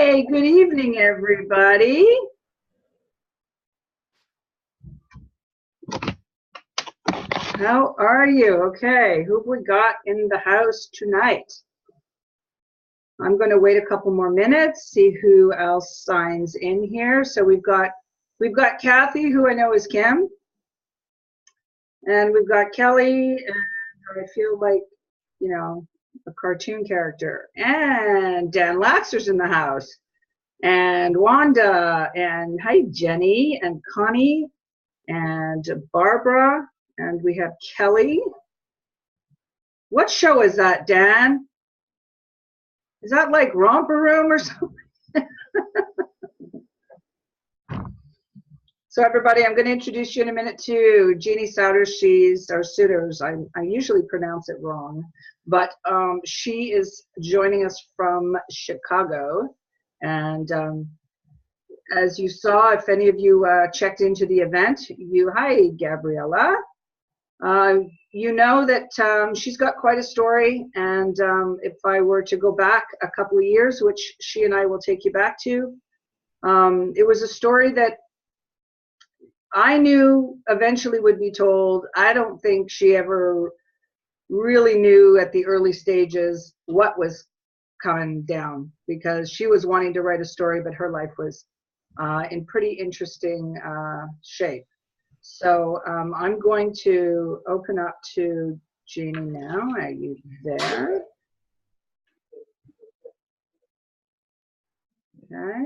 Hey, good evening, everybody. How are you? Okay, who have we got in the house tonight? I'm going to wait a couple more minutes, see who else signs in here. So we've got Kathy, who I know is Kim, and we've got Kelly, and I feel like, you know, a cartoon character, and Dan Laxer's in the house, and Wanda, and hi Jenny, and Connie, and Barbara, and we have Kelly. What show is that, Dan? Is that like Romper Room or something? So everybody, I'm going to introduce you in a minute to JEANNE Souders. She's our Souders. I usually pronounce it wrong, but she is joining us from Chicago. And as you saw, if any of you checked into the event, hi, Gabriella. You know that she's got quite a story, and if I were to go back a couple of years, which she and I will take you back to, it was a story that I knew eventually would be told. I don't think she ever really knew at the early stages what was coming down, because she was wanting to write a story, but her life was in pretty interesting shape. So I'm going to open up to JEANNE now. Are you there? Okay.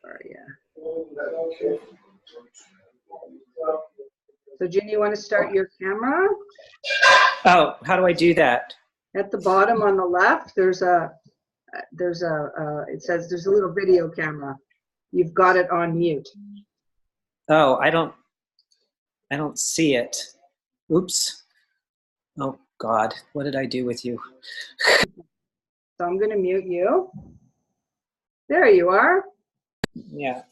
Where are you? So JEANNE, you want to start your camera? Oh, how do I do that? At the bottom on the left, it says there's a little video camera. You've got it on mute. Oh, I don't see it. Oops. Oh God, what did I do with you? So I'm going to mute you. There you are. Yeah.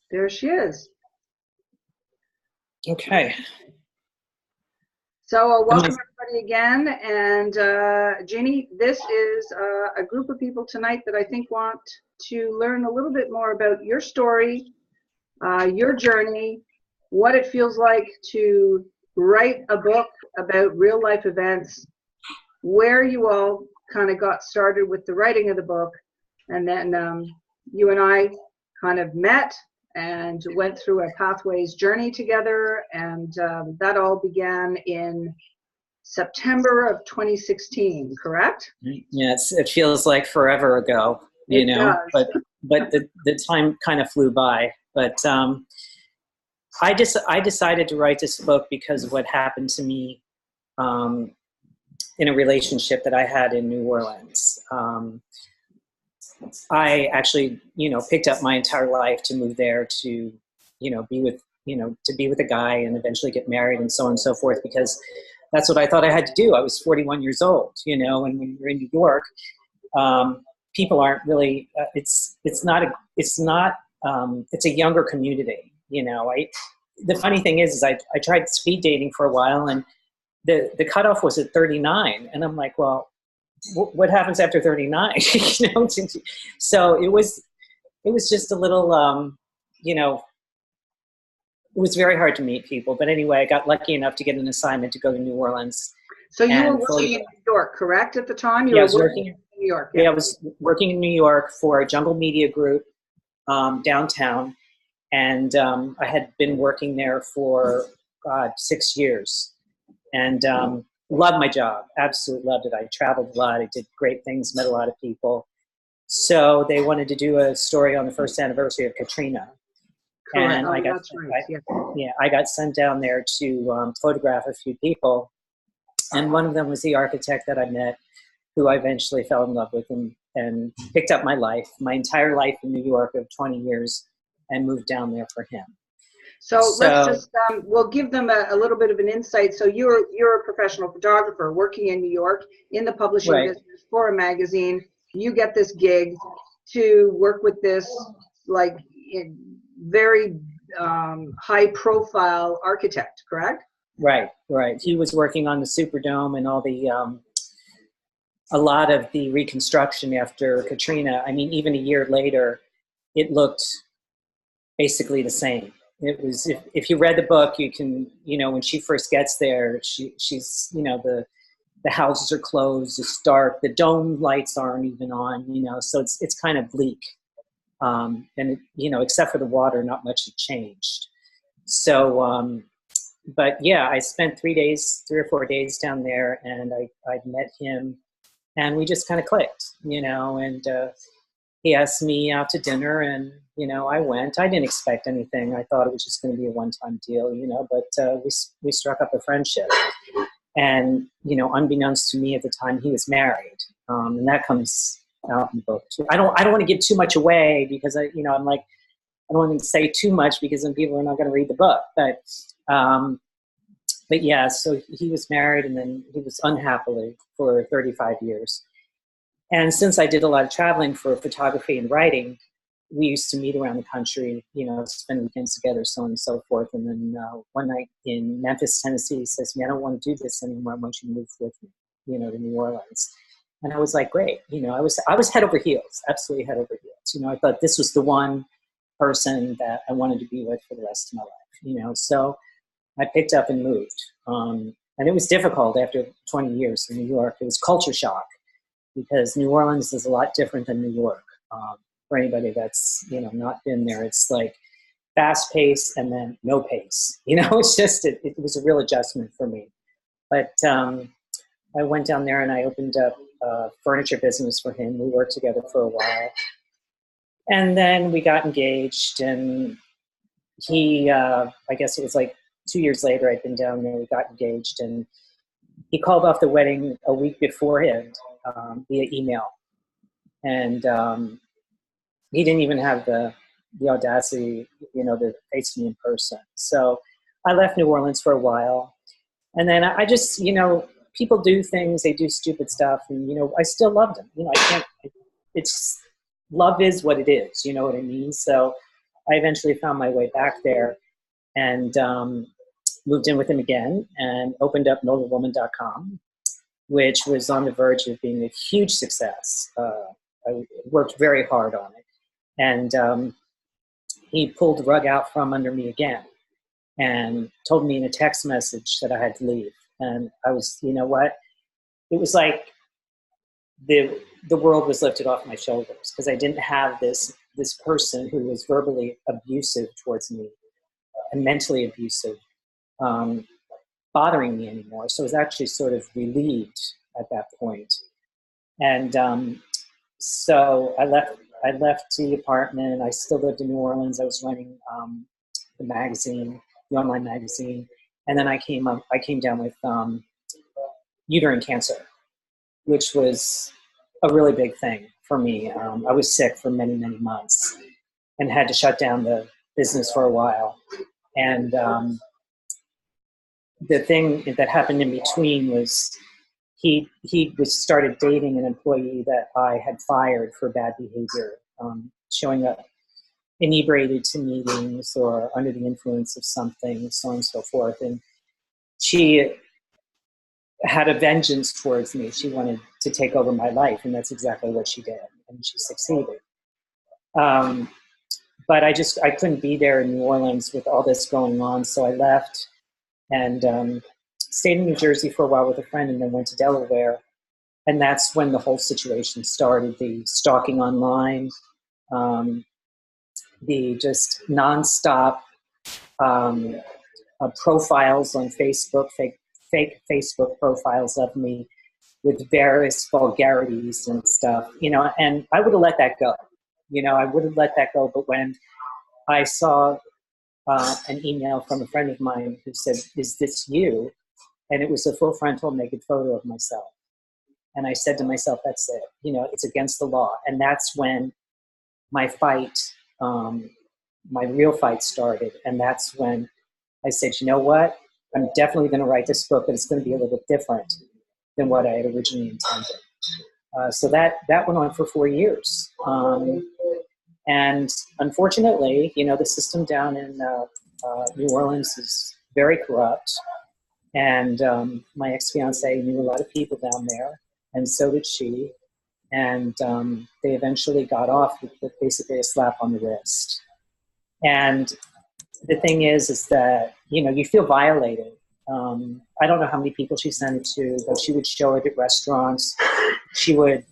There she is. Okay. So welcome everybody again, and JEANNE, this is a group of people tonight that I think want to learn a little bit more about your story, your journey, what it feels like to write a book about real life events, where you all kind of got started with the writing of the book, and then you and I kind of met and went through a Pathways journey together, and that all began in September of 2016, correct? Yes, it feels like forever ago, you know, but the time kind of flew by. But I decided to write this book because of what happened to me in a relationship that I had in New Orleans. I actually, picked up my entire life to move there to, be with a guy and eventually get married and so on and so forth, because that's what I thought I had to do. I was 41 years old, and when you're in New York, people aren't really, it's a younger community, the funny thing is I tried speed dating for a while, and the cutoff was at 39. And I'm like, well, what happens after 39? So it was just a little, it was very hard to meet people. But anyway, I got lucky enough to get an assignment to go to New Orleans. So you were working in New York, correct, at the time? Yeah, I was working in New York. Yeah, I was working in New York for a Jungle Media Group downtown. And I had been working there for, 6 years. And loved my job, absolutely loved it. I traveled a lot, I did great things, met a lot of people. So they wanted to do a story on the first anniversary of Katrina. Correct. And I got sent down there to photograph a few people. And one of them was the architect that I met, who I eventually fell in love with and picked up my entire life in New York of 20 years and moved down there for him. So let's just, we'll give them a little bit of an insight. So you're a professional photographer working in New York in the publishing business for a magazine. You get this gig to work with this very high profile architect, correct? Right, right. He was working on the Superdome and all the a lot of the reconstruction after Katrina. I mean, even a year later, it looked basically the same. It was, if you read the book, you can, you know, when she first gets there, she's, you know, the houses are closed, it's dark, the dome lights aren't even on, you know, so it's kind of bleak. And, you know, except for the water, not much had changed. So, but yeah, I spent 3 or 4 days down there, and I met him, and we just kind of clicked, you know, and he asked me out to dinner, and, you know, I went. I didn't expect anything. I thought it was just going to be a one-time deal, you know, but we struck up a friendship. And, you know, unbeknownst to me at the time, he was married. And that comes out in the book too. I don't want to give too much away, because you know, I'm like, I don't want to say too much because then people are not going to read the book. But yeah, so he was married, and then he was unhappily for 35 years. And since I did a lot of traveling for photography and writing, we used to meet around the country, you know, spend weekends together, so on and so forth. And then one night in Memphis, Tennessee, he says to me, "I don't want to do this anymore. I want you to move with me, you know, to New Orleans." And I was like, great. You know, I was head over heels, absolutely head over heels. You know, I thought this was the one person that I wanted to be with for the rest of my life, you know. So I picked up and moved. And it was difficult after 20 years in New York. It was culture shock, because New Orleans is a lot different than New York. For anybody that's, you know, not been there, it's like fast pace and then no pace. You know, it's just, it was a real adjustment for me. But I went down there and I opened up a furniture business for him. We worked together for a while. And then we got engaged, and he, I guess it was like 2 years later, I'd been down there, we got engaged, and he called off the wedding a week beforehand via email. And he didn't even have the audacity, you know, to face me in person. So I left New Orleans for a while. And then I just, you know, people do things, they do stupid stuff, and, you know, I still loved him. You know, I can't, it's, love is what it is, you know what I mean? So I eventually found my way back there, and moved in with him again, and opened up novelwoman.com, which was on the verge of being a huge success. I worked very hard on it. And he pulled the rug out from under me again and told me in a text message that I had to leave. And I was, you know what? It was like the world was lifted off my shoulders, because I didn't have this person who was verbally abusive towards me and mentally abusive bothering me anymore. So I was actually sort of relieved at that point. And so I left the apartment. I still lived in New Orleans. I was running the magazine, the online magazine, and then I came down with uterine cancer, which was a really big thing for me. I was sick for many, many months and had to shut down the business for a while. And the thing that happened in between was he started dating an employee that I had fired for bad behavior, showing up inebriated to meetings or under the influence of something, so on and so forth. And she had a vengeance towards me. She wanted to take over my life, and that's exactly what she did, and she succeeded. But I couldn't be there in New Orleans with all this going on, so I left and stayed in New Jersey for a while with a friend, and then went to Delaware. And that's when the whole situation started, the stalking online, the just nonstop profiles on Facebook, fake Facebook profiles of me with various vulgarities and stuff, you know, and I would have let that go. You know, I would have let that go. But when I saw an email from a friend of mine who said, "Is this you?" And it was a full frontal naked photo of myself. And I said to myself, that's it. You know, it's against the law. And that's when my fight, my real fight started. And that's when I said, you know what? I'm definitely going to write this book, but it's going to be a little bit different than what I had originally intended. So that went on for 4 years. And unfortunately, you know, the system down in New Orleans is very corrupt. And my ex-fiance knew a lot of people down there, and so did she. And they eventually got off with basically a slap on the wrist. And the thing is that, you know, you feel violated. I don't know how many people she sent it to, but she would show it at restaurants. She would,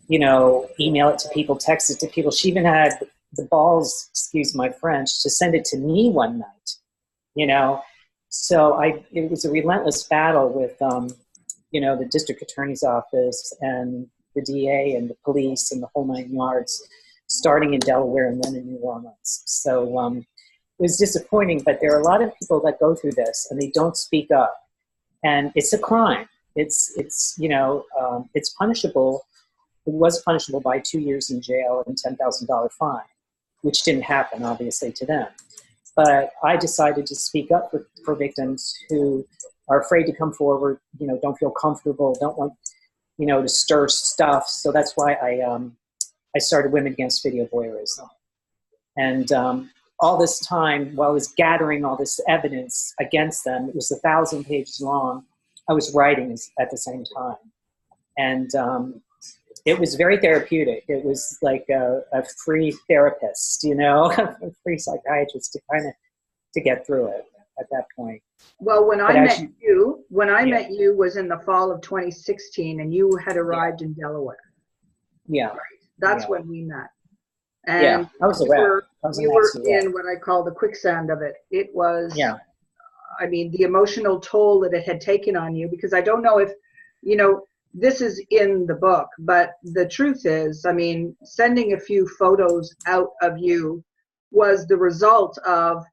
you know, email it to people, text it to people. She even had the balls, excuse my French, to send it to me one night, you know. So it was a relentless battle with, you know, the district attorney's office and the DA and the police and the whole 9 yards, starting in Delaware and then in New Orleans. So it was disappointing, but there are a lot of people that go through this and they don't speak up. And it's a crime. It's you know, it's punishable. It was punishable by 2 years in jail and $10,000 fine, which didn't happen, obviously, to them. But I decided to speak up for victims who are afraid to come forward, you know, don't feel comfortable, don't want, you know, to stir stuff. So that's why I started Women Against Video Voyeurism. And all this time, while I was gathering all this evidence against them, it was 1,000 pages long, I was writing at the same time. And it was very therapeutic. It was like a free therapist, you know, a free psychiatrist to kind of to get through it at that point. Well, when I met you was in the fall of 2016, and you had arrived in Delaware. Yeah. Right. That's when we met. And I was you were in what I call the quicksand of it. It was, I mean, the emotional toll that it had taken on you, because I don't know if, you know, this is in the book, but the truth is, I mean, sending a few photos out of you was the result of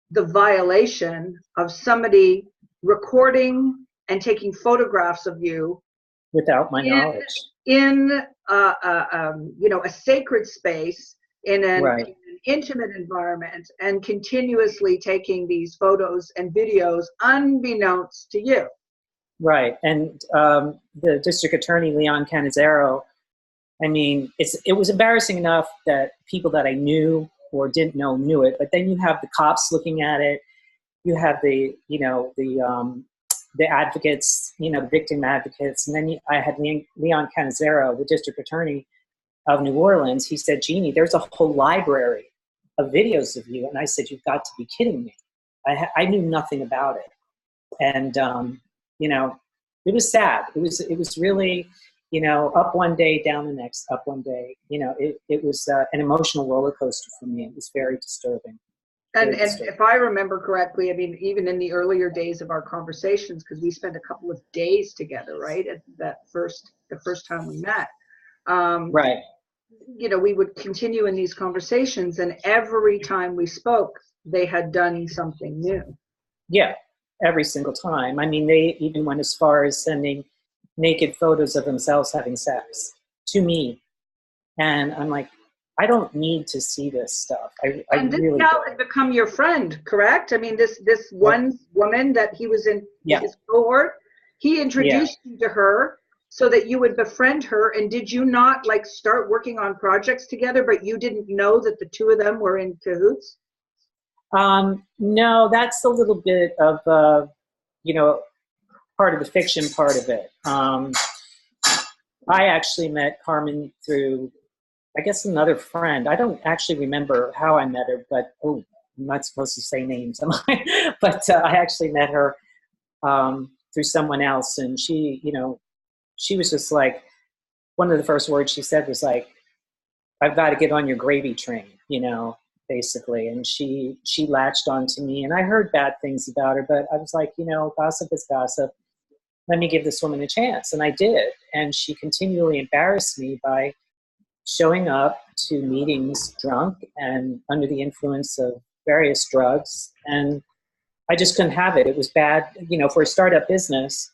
the violation of somebody recording and taking photographs of you without my knowledge in you know, a sacred space in an intimate environment, and continuously taking these photos and videos unbeknownst to you. Right. And the district attorney, Leon Canizero, I mean, it was embarrassing enough that people that I knew or didn't know knew it, but then you have the cops looking at it, you have the, you know, the advocates, you know, the victim advocates, and then I had Leon Canizero, the district attorney of New Orleans. He said, "Jeannie, there's a whole library of videos of you." And I said, "You've got to be kidding me." I knew nothing about it. And, you know, it was sad. It was really, you know, up one day, down the next, up one day. You know, it was an emotional roller coaster for me. It was very disturbing. And if I remember correctly, I mean, even in the earlier days of our conversations, because we spent a couple of days together, right, at the first time we met. Right. You know, we would continue in these conversations, and every time we spoke, they had done something new. Yeah. Every single time. I mean, they even went as far as sending naked photos of themselves having sex to me. And I'm like, I don't need to see this stuff. And this gal had become your friend, correct? I mean, this one woman that he was in his cohort, he introduced you to her so that you would befriend her. And did you not like start working on projects together, but you didn't know that the two of them were in cahoots? No, that's a little bit of, you know, part of the fiction part of it. I actually met Carmen through, I guess, another friend. I don't actually remember how I met her, but, oh, I'm not supposed to say names, am I? But I actually met her through someone else, and she, you know, she was just like, one of the first words she said was like, "I've got to get on your gravy train," you know, basically. And she latched on to me, and I heard bad things about her, but I was like, you know, gossip is gossip. Let me give this woman a chance. And I did. And she continually embarrassed me by showing up to meetings drunk and under the influence of various drugs. And I just couldn't have it. It was bad, you know, for a startup business.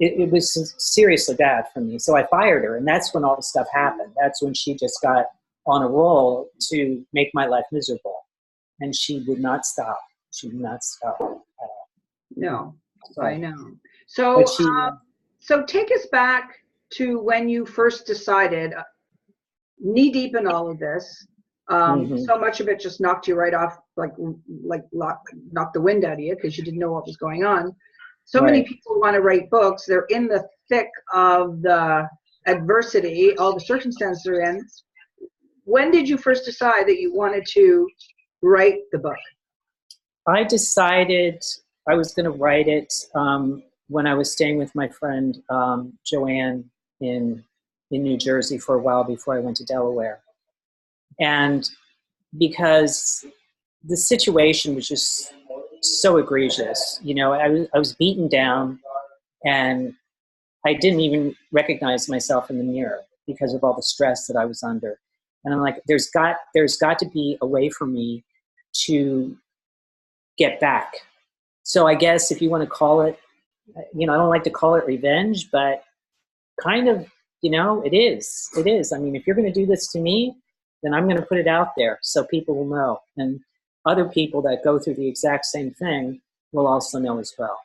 It was seriously bad for me. So I fired her, and that's when all the stuff happened. That's when she just got on a roll to make my life miserable. And she would not stop. She would not stop at all. No, so, I know. So, so take us back to when you first decided, knee deep in all of this, Hmm. So much of it just knocked you right off, knocked the wind out of you because you didn't know what was going on. So many Right. people want to write books. They're in the thick of the adversity, all the circumstances they're in. When did you first decide that you wanted to write the book? I decided I was going to write it when I was staying with my friend Joanne in New Jersey for a while before I went to Delaware. And because the situation was just so egregious, you know, I was beaten down and I didn't even recognize myself in the mirror because of all the stress that I was under. And I'm like, there's got to be a way for me to get back. So I guess if you want to call it, you know, I don't like to call it revenge, but kind of, you know, it is. It is. I mean, if you're going to do this to me, then I'm going to put it out there so people will know. And other people that go through the exact same thing will also know as well.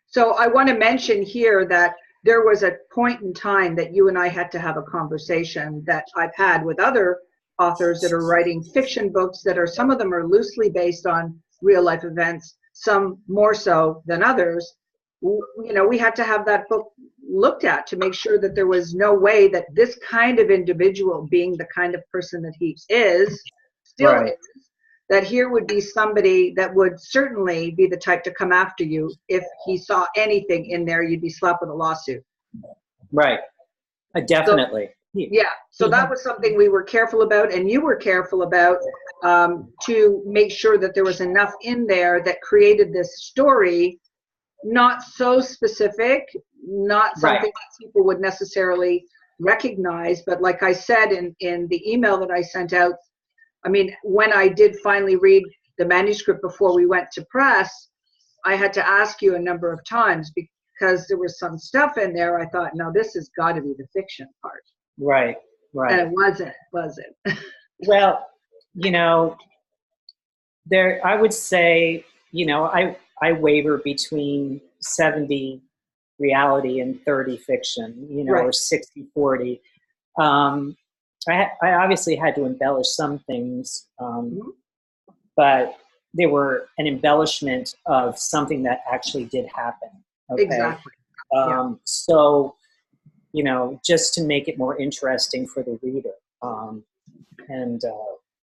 So I want to mention here that there was a point in time that you and I had to have a conversation that I've had with other authors that are writing fiction books that are, some of them are loosely based on real life events, some more so than others. You know, we had to have that book looked at to make sure that there was no way that this kind of individual, being the kind of person that he is, still Right. is, that here would be somebody that would certainly be the type to come after you. If he saw anything in there, you'd be slapped with a lawsuit. Right. So, Definitely. yeah, so that was something we were careful about, and you were careful about, to make sure that there was enough in there that created this story, not so specific, not something Right. that people would necessarily recognize, but like I said in the email that I sent out, I mean, when I did finally read the manuscript before we went to press, I had to ask you a number of times because there was some stuff in there. I thought, no, this has got to be the fiction part. Right. And Right. it wasn't, was it? Well, you know, I would say, you know, I waver between 70 reality and 30 fiction, you know, Right. or 60-40. Um, I obviously had to embellish some things, Mhm. but they were an embellishment of something that actually did happen. Okay. Exactly. Yeah. So, you know, just to make it more interesting for the reader. And,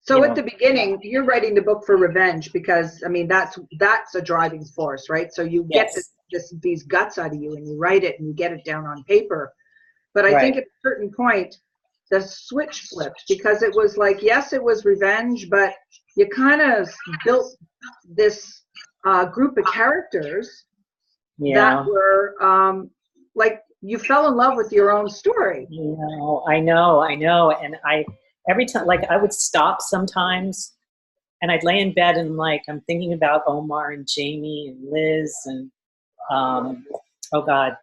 So you at the know, beginning, you're writing the book for revenge because, I mean, that's a driving force, right? So you get yes, these guts out of you and you write it and you get it down on paper. But I think right. at a certain point, the switch flipped because it was like, yes, it was revenge, but you kind of built this group of characters that Yeah. were like you fell in love with your own story. You know, I know. And every time, like, I would stop sometimes and I'd lay in bed and, like, I'm thinking about Omar and Jamie and Liz and, oh God,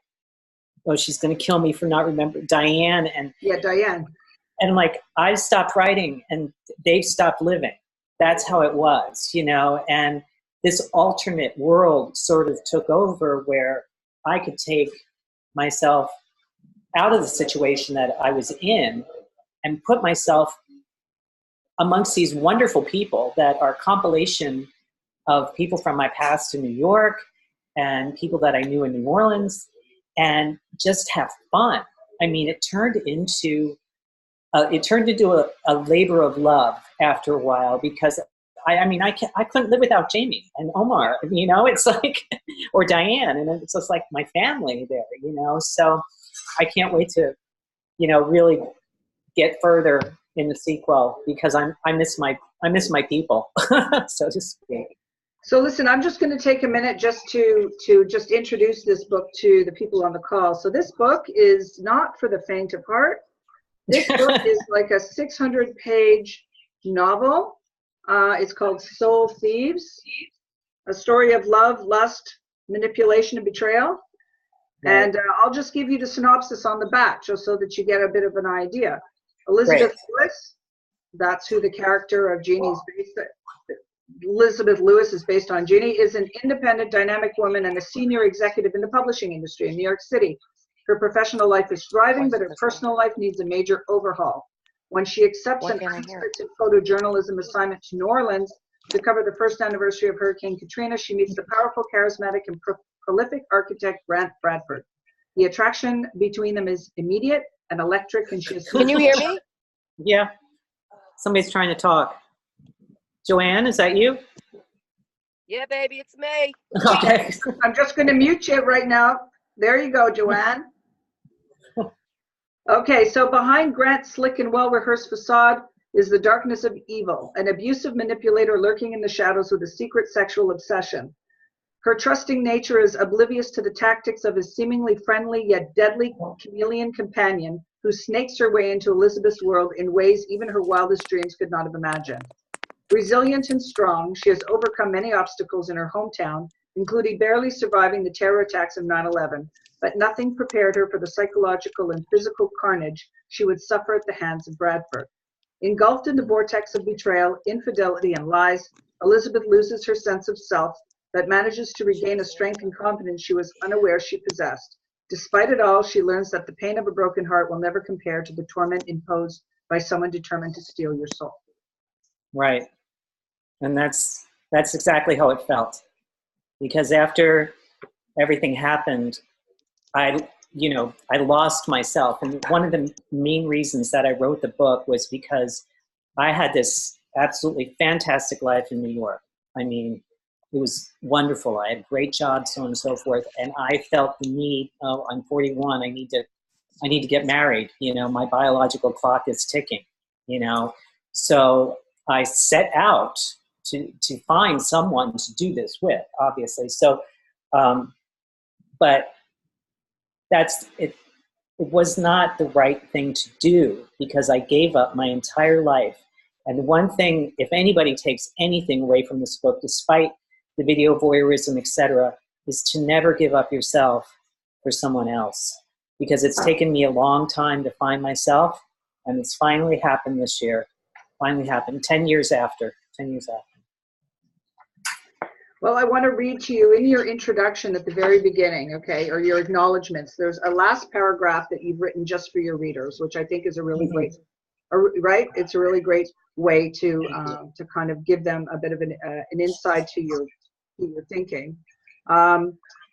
oh, she's going to kill me for not remembering Diane. Yeah, Diane. And I'm like, I stopped writing and they've stopped living. That's how it was, you know, and this alternate world sort of took over where I could take myself out of the situation that I was in and put myself amongst these wonderful people that are a compilation of people from my past in New York and people that I knew in New Orleans, and just have fun. I mean, it turned into a labor of love after a while because I mean, I couldn't live without Jamie and Omar, you know, it's like, or Diane, and it's just like my family there, you know, so I can't wait to, you know, really get further in the sequel because I miss my people, so to speak. So listen, I'm just going to take a minute just to just introduce this book to the people on the call. So this book is not for the faint of heart. This book is like a 600-page novel. It's called Soul Thieves, a story of love, lust, manipulation, and betrayal. Right. And I'll just give you the synopsis on the back just so that you get a bit of an idea. Great. Elizabeth Lewis, that's who the character of Jeannie is based on. Elizabeth Lewis is based on. Jeannie is an independent, dynamic woman and a senior executive in the publishing industry in New York City. Her professional life is thriving, but her personal life needs a major overhaul. when she accepts an unscripted photojournalism assignment to New Orleans to cover the first anniversary of Hurricane Katrina, she meets the powerful, charismatic, and prolific architect Grant Bradford. The attraction between them is immediate and electric, and she is... Can you hear me? Yeah. Somebody's trying to talk. Joanne, is that you? Yeah, baby, it's me. Okay. I'm just going to mute you right now. There you go, Joanne. Okay, so behind Grant's slick and well-rehearsed facade is the darkness of evil, an abusive manipulator lurking in the shadows with a secret sexual obsession. Her trusting nature is oblivious to the tactics of his seemingly friendly yet deadly chameleon companion who snakes her way into Elizabeth's world in ways even her wildest dreams could not have imagined. Resilient and strong, she has overcome many obstacles in her hometown, including barely surviving the terror attacks of 9/11, but nothing prepared her for the psychological and physical carnage she would suffer at the hands of Bradford. Engulfed in the vortex of betrayal, infidelity, and lies, Elizabeth loses her sense of self, but manages to regain a strength and confidence she was unaware she possessed. Despite it all, she learns that the pain of a broken heart will never compare to the torment imposed by someone determined to steal your soul. Right. And that's exactly how it felt. Because after everything happened, I lost myself. And one of the main reasons that I wrote the book was because I had this absolutely fantastic life in New York. I mean, it was wonderful. I had a great job, so on and so forth. And I felt the need, oh, I'm 41, I need to get married. You know, my biological clock is ticking, you know. So I set out to find someone to do this with, obviously. So, but that's it. It was not the right thing to do because I gave up my entire life. And the one thing, if anybody takes anything away from this book, despite the video voyeurism, etc., is to never give up yourself for someone else. Because it's taken me a long time to find myself, and it's finally happened this year. Finally happened 10 years after. 10 years after. Well, I want to read to you in your introduction at the very beginning, okay, or your acknowledgments. There's a last paragraph that you've written just for your readers, which I think is a really great, right? It's a really great way to kind of give them a bit of an insight to your thinking. I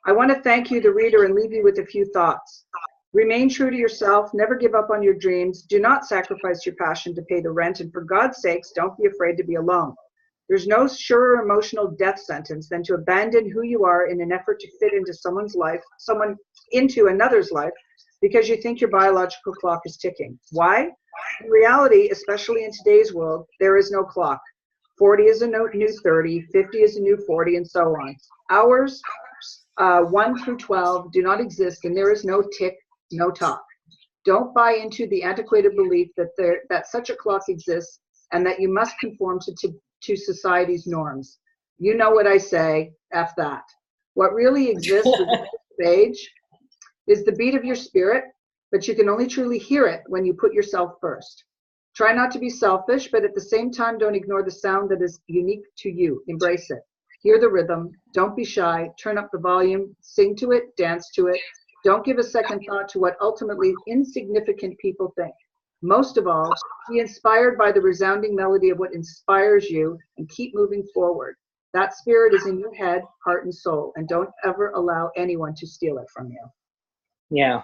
want to thank you, the reader, and leave you with a few thoughts. Remain true to yourself. Never give up on your dreams. Do not sacrifice your passion to pay the rent. And for God's sakes, don't be afraid to be alone. There's no surer emotional death sentence than to abandon who you are in an effort to fit into someone's life, into another's life, because you think your biological clock is ticking. Why? In reality, especially in today's world, there is no clock. 40 is a new 30, 50 is a new 40, and so on. Hours 1 through 12 do not exist, and there is no tick, no talk. Don't buy into the antiquated belief that such a clock exists and that you must conform to society's norms. You know what I say, F that. What really exists with this age is the beat of your spirit, but you can only truly hear it when you put yourself first. Try not to be selfish, but at the same time, don't ignore the sound that is unique to you. Embrace it. Hear the rhythm. Don't be shy. Turn up the volume. Sing to it. Dance to it. Don't give a second thought to what ultimately insignificant people think. Most of all, be inspired by the resounding melody of what inspires you and keep moving forward. That spirit is in your head, heart, and soul, and don't ever allow anyone to steal it from you. Yeah.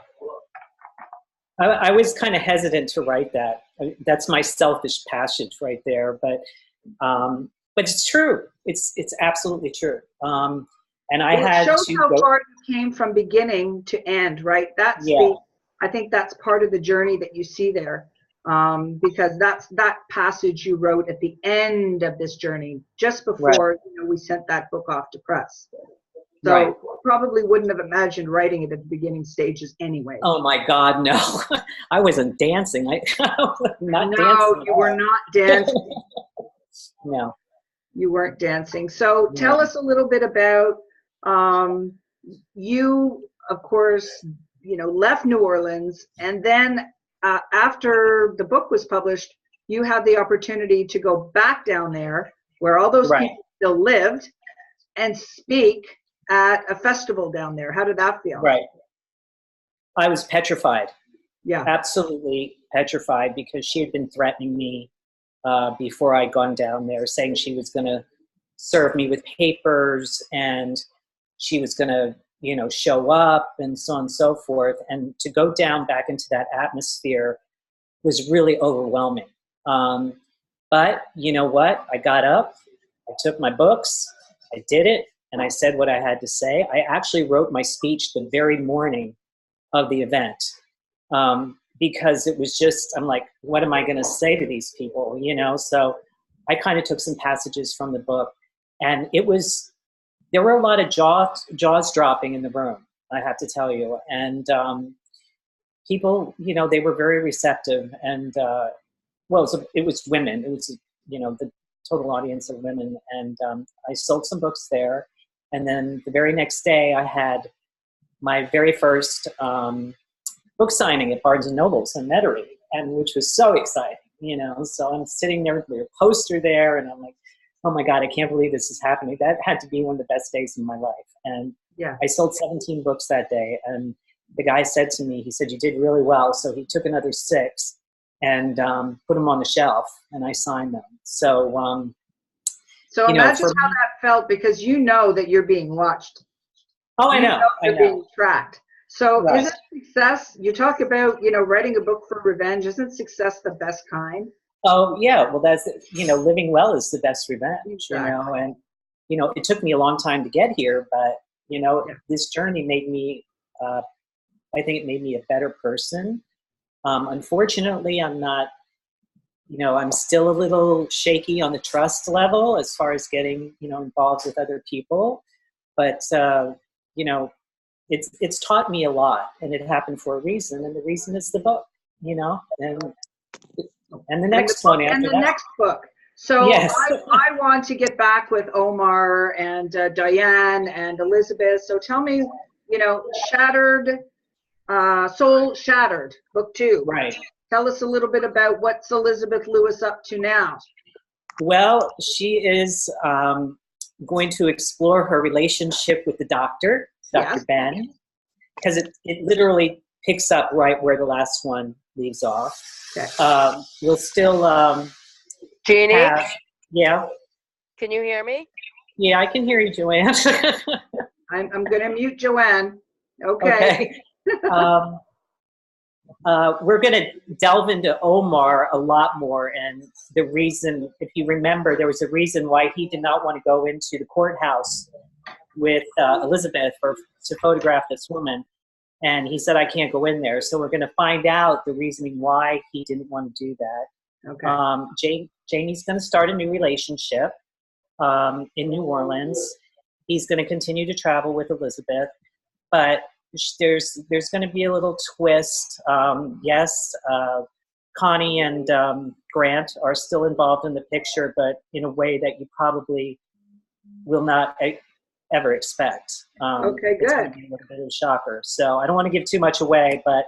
I was kind of hesitant to write that. That's my selfish passage right there, but it's true. It's absolutely true. And I had to. It shows how far you came from beginning to end, right? That's I think that's part of the journey that you see there, because that's that passage you wrote at the end of this journey, just before we sent that book off to press. So probably wouldn't have imagined writing it at the beginning stages anyway. Oh my God, no. I wasn't dancing. No, you were not dancing. No. You weren't dancing. So tell us a little bit about you, of course, left New Orleans, and then after the book was published, you had the opportunity to go back down there where all those people still lived and speak at a festival down there. How did that feel? Right. I was petrified. Yeah. absolutely petrified, because she had been threatening me before I'd gone down there, saying she was going to serve me with papers and she was going to, you know, show up and so on and so forth. And to go down back into that atmosphere was really overwhelming. But you know what? I got up, I took my books, I did it, and I said what I had to say. I actually wrote my speech the very morning of the event, because it was just, I'm like, what am I going to say to these people? You know, so I kind of took some passages from the book, and there were a lot of jaws dropping in the room, I have to tell you. And people, you know, they were very receptive. And well, it was women. It was, you know, the total audience of women. And I sold some books there. And then the very next day, I had my very first book signing at Barnes & Noble's in Metairie, and which was so exciting, you know. So I'm sitting there with a poster there, and I'm like, oh my God, I can't believe this is happening. That had to be one of the best days of my life. And Yeah. I sold 17 books that day. And the guy said to me, he said, you did really well. So he took another 6 and put them on the shelf, and I signed them. So, So you know, imagine how that felt, because you know that you're being watched. Oh, I know. You're being tracked. So Right. isn't success, you talk about, you know, writing a book for revenge, isn't success the best kind? Oh, yeah. Well, that's, you know, living well is the best revenge, Exactly. you know. And, you know, it took me a long time to get here, but, you know, this journey made me, I think it made me a better person. Unfortunately, I'm not, you know, I'm still a little shaky on the trust level as far as getting, you know, involved with other people. But, you know, it's taught me a lot, and it happened for a reason. And the reason is the book, you know, and the next one after that. And the next book. So yes. I want to get back with Omar and Diane and Elizabeth. So tell me, you know, Soul Shattered, book 2. Right. Tell us a little bit about what's Elizabeth Lewis up to now. Well, she is going to explore her relationship with the doctor, Dr. Ben, because it literally picks up right where the last one leaves off. Okay. We'll still Jeannie? Yeah. Can you hear me? Yeah, I can hear you, Joanne. I'm going to mute Joanne. Okay. We're going to delve into Omar a lot more, and the reason, if you remember, there was a reason why he did not want to go into the courthouse with Elizabeth to photograph this woman, and he said, I can't go in there. So we're going to find out the reasoning why he didn't want to do that. Okay. Jamie's going to start a new relationship in New Orleans. He's going to continue to travel with Elizabeth, but there's going to be a little twist. Yes, Connie and Grant are still involved in the picture, but in a way that you probably will not ever expect. Okay, It's good. going to be a little bit of a shocker. So I don't want to give too much away, but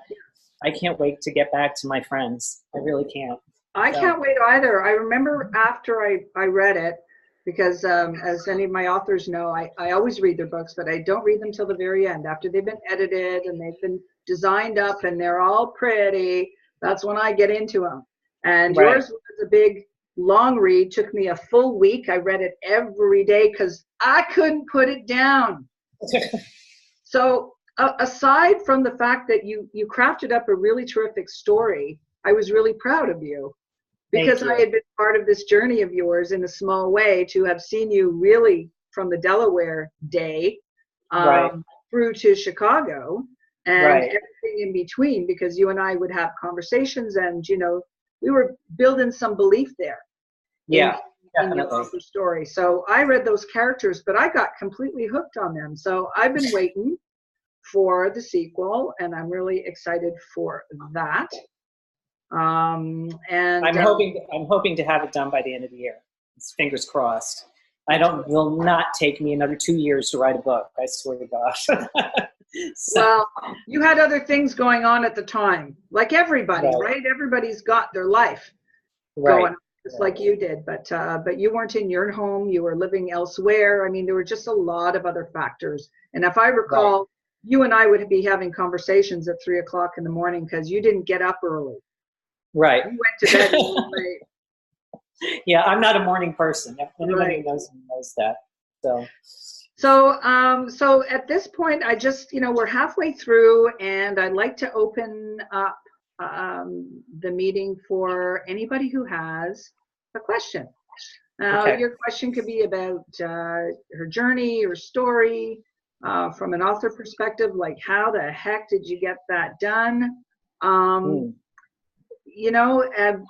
I can't wait to get back to my friends. I really can't. I can't wait either. I remember after I read it, because as any of my authors know, I always read their books, but I don't read them till the very end. After they've been edited and they've been designed up and they're all pretty, that's when I get into them. And yours was a big, long read. Took me a full week. I read it every day because I couldn't put it down. So aside from the fact that you crafted up a really terrific story, I was really proud of you. Because I had been part of this journey of yours in a small way, to have seen you really from the Delaware day through to Chicago and everything in between, because you and I would have conversations and, you know, we were building some belief there. Yeah, in your author story. So I read those characters, but I got completely hooked on them. So I've been waiting for the sequel, and I'm really excited for that. And I'm hoping to have it done by the end of the year. Fingers crossed. Will not take me another 2 years to write a book. I swear to God. Well, you had other things going on at the time, like everybody, right? Everybody's got their life going on, just like you did. But you weren't in your home. You were living elsewhere. I mean, there were just a lot of other factors. And if I recall, you and I would be having conversations at 3 o'clock in the morning because you didn't get up early. Right. You went to bed really late. Yeah, I'm not a morning person. If anybody Right. knows me knows that. So. So at this point, I just, we're halfway through, and I'd like to open up the meeting for anybody who has a question. Now, Okay. your question could be about her journey or story from an author perspective, like how the heck did you get that done?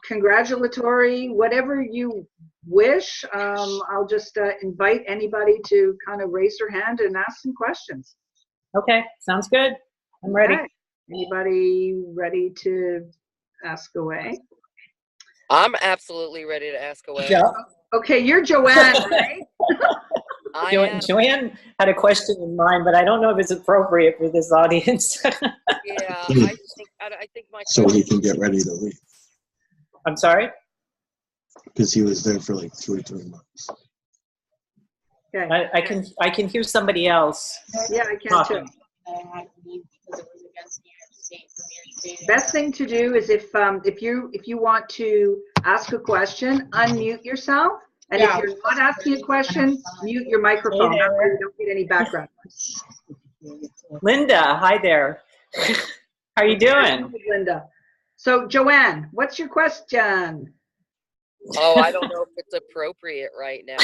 Congratulatory, whatever you wish. I'll just invite anybody to kind of raise their hand and ask some questions. Okay, sounds good. I'm ready. Okay. Anybody ready to ask away? I'm absolutely ready to ask away. Yeah. Okay, you're Joanne, right? I am. Joanne had a question in mind, but I don't know if it's appropriate for this audience. Yeah, I think my So he can get ready to leave. I'm sorry? Because he was there for like 3 months. Okay. I can hear somebody else. Yeah, I can talking. too. Best thing to do is if you want to ask a question, unmute yourself, and if you're not asking a question, mute your microphone. Hey That there. way you don't get any background. Linda, hi there. How are you doing? Linda. So Joanne, what's your question? Oh, I don't know if it's appropriate right now.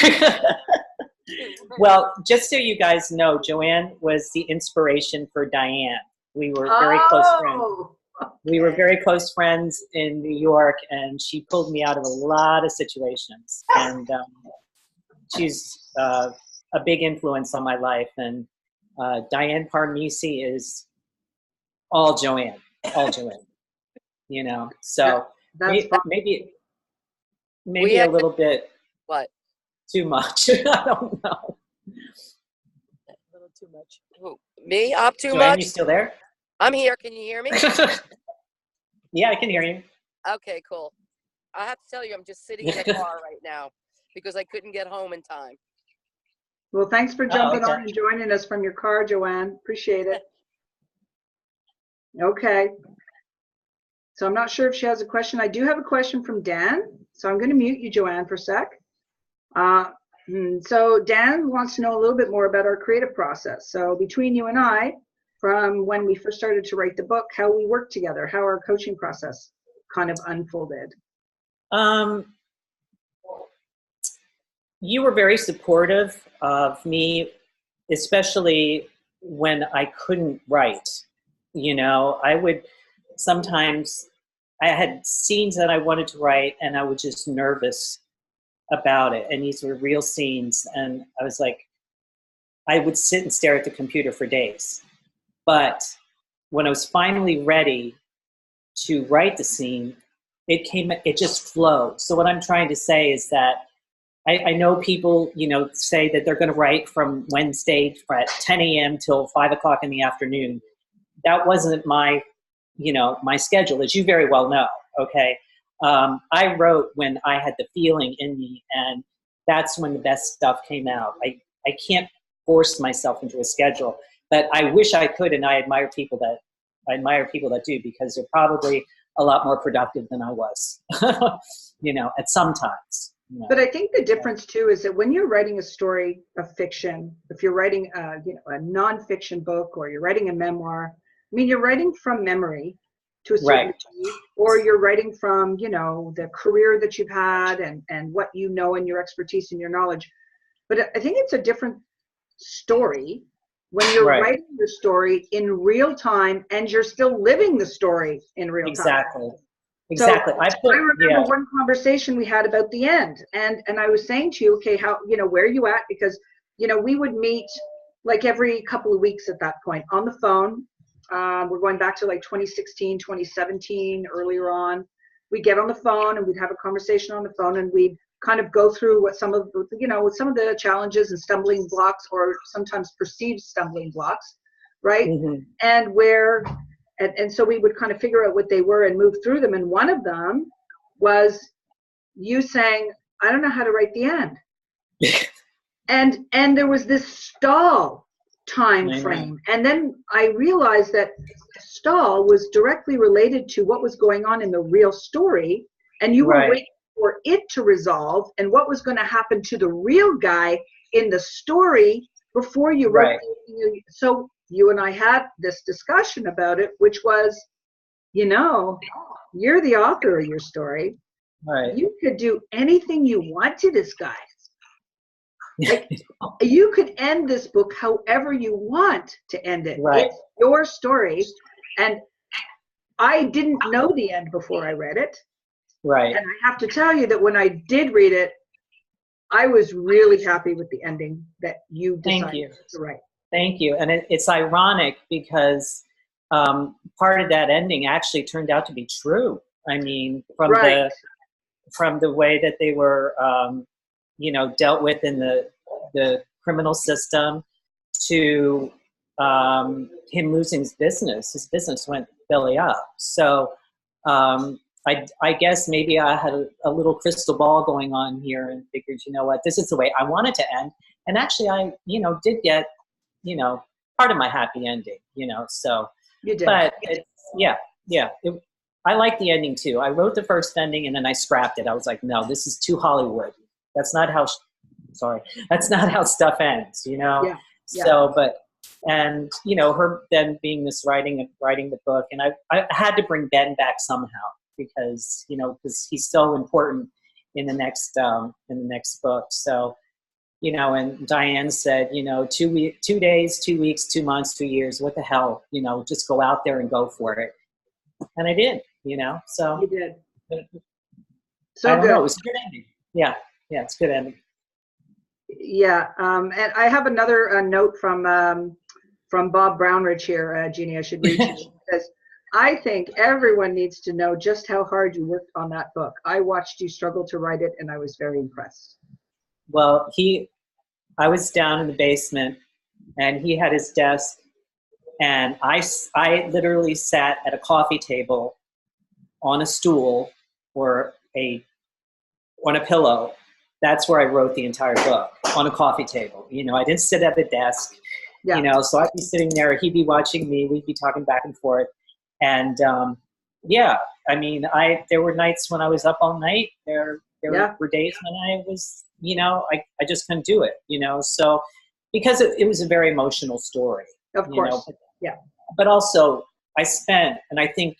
Well, just so you guys know, Joanne was the inspiration for Diane. We were very close friends. We were very close friends in New York, and she pulled me out of a lot of situations. And she's a big influence on my life. And Diane Parmisi is all Joanne. So That's maybe a little bit What? too much. I don't know. A little too much. Who? Me? I'm too Joanne, much? you still there? I'm here. Can you hear me? Yeah, I can hear you. Okay, cool. I have to tell you, I'm just sitting in a car right now because I couldn't get home in time. Well, thanks for jumping okay. on and joining us from your car, Joanne. Appreciate it. Okay. So I'm not sure if she has a question. I do have a question from Dan. So I'm going to mute you, Joanne, for a sec. So Dan wants to know a little bit more about our creative process. So between you and I, from when we first started to write the book, how we worked together, how our coaching process kind of unfolded. You were very supportive of me, especially when I couldn't write. I would sometimes, I had scenes that I wanted to write and I was just nervous about it. And these were real scenes. And I was like, I would sit and stare at the computer for days. But when I was finally ready to write the scene, it just flowed. So what I'm trying to say is that I know people, say that they're going to write from Wednesday at 10 a.m. till 5 o'clock in the afternoon. That wasn't my schedule, as you very well know. Okay. I wrote when I had the feeling in me, and that's when the best stuff came out. I can't force myself into a schedule, but I wish I could. And I admire people that do, because they're probably a lot more productive than I was, at some times. But I think the difference too is that when you're writing a story of fiction, if you're writing a nonfiction book, or you're writing a memoir, you're writing from memory to a certain degree, or you're writing from, the career that you've had and what you know and your expertise and your knowledge. But I think it's a different story when you're writing the story in real time and you're still living the story in real time. Exactly. So I remember one conversation we had about the end, and I was saying to you, okay, how, where are you at? Because, we would meet like every couple of weeks at that point on the phone. We're going back to like 2016, 2017, earlier on. We'd get on the phone and we'd have a conversation on the phone, and we'd kind of go through what some of the challenges and stumbling blocks, or sometimes perceived stumbling blocks, right? Mm-hmm. And so we would kind of figure out what they were and move through them. And one of them was you saying, I don't know how to write the end. and there was this stall time frame. And then I realized that the stall was directly related to what was going on in the real story, and you were waiting for it to resolve and what was going to happen to the real guy in the story before you wrote it. So you and I had this discussion about it, which was, you know, you're the author of your story. Right. You could do anything you want to this guy. Like, you could end this book however you want to end it. Right. It's your story. And I didn't know the end before I read it. Right. And I have to tell you that when I did read it, I was really happy with the ending that you decided to write. Thank you. And it's ironic because part of that ending actually turned out to be true. I mean, from the way that they were, you know, dealt with in the criminal system, to him losing his business. His business went belly up. So I guess maybe I had a little crystal ball going on here and figured, you know what, this is the way I wanted to end. And actually I, you know, did get, you know, part of my happy ending, you know, so. You did. But I like the ending too. I wrote the first ending and then I scrapped it. I was like, no, this is too Hollywood. That's not how, that's not how stuff ends, you know? Yeah. So, and you know, her then being this writing the book, and I had to bring Ben back somehow because, you know, because he's so important in the next book. So, you know, and Diane said, you know, 2 days, 2 weeks, 2 months, 2 years, what the hell, you know, just go out there and go for it. And I did, you know, so. You did. So I don't know, it was a good ending. Yeah, it's a good ending. Yeah, and I have another note from Bob Brownridge here, Jeannie, I should read you. It says, I think everyone needs to know just how hard you worked on that book. I watched you struggle to write it, and I was very impressed. Well, I was down in the basement, and he had his desk, and I literally sat at a coffee table on a stool or on a pillow. That's where I wrote the entire book, on a coffee table. You know, I didn't sit at a desk, you know, so I'd be sitting there, he'd be watching me, we'd be talking back and forth. And yeah, I mean, there were nights when I was up all night. There were days when I was, you know, I just couldn't do it, you know, so because it was a very emotional story. Of course, you know, but also I spent, and I think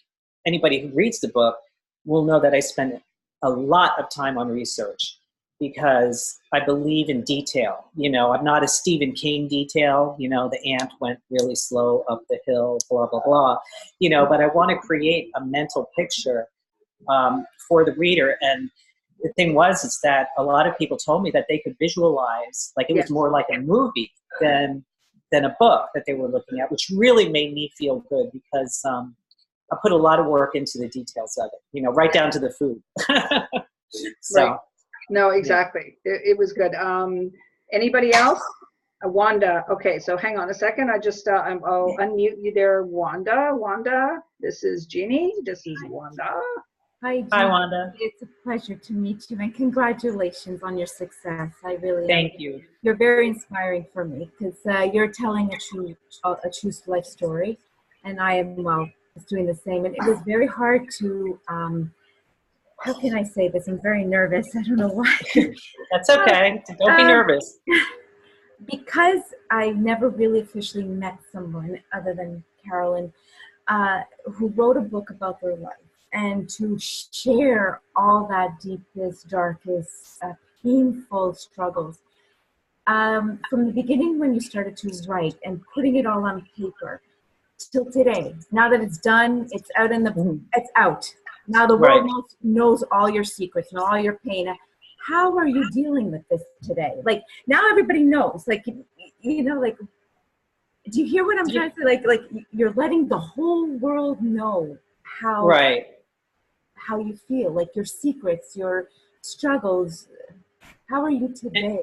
anybody who reads the book will know that I spent a lot of time on research because I believe in detail. You know, I'm not a Stephen King detail, you know, the ant went really slow up the hill, blah, blah, blah, you know, but I want to create a mental picture for the reader. And the thing is that a lot of people told me that they could visualize, like it was more like a movie than a book that they were looking at, which really made me feel good because I put a lot of work into the details of it, you know, right down to the food. So. Right. No, exactly. It was good. Anybody else? Wanda. Okay, so hang on a second. I just I'll unmute you there, Wanda. Wanda, this is Jeannie. This is Wanda. Hi, Jeannie. Hi, Wanda. It's a pleasure to meet you, and congratulations on your success. I really thank you. You're very inspiring for me because you're telling a true life story, and I am doing the same. And it was very hard to. How can I say this? I'm very nervous. I don't know why. That's okay. Don't be nervous. Because I never really officially met someone other than Carolyn who wrote a book about their life, and to share all that deepest, darkest, painful struggles. From the beginning when you started to write and putting it all on paper till today, now that it's done, it's out it's out. Now the world knows all your secrets and all your pain. How are you dealing with this today? Like now everybody knows, like, you know, like, do you hear what I'm trying to say? Like you're letting the whole world know how you feel, like your secrets, your struggles. How are you today?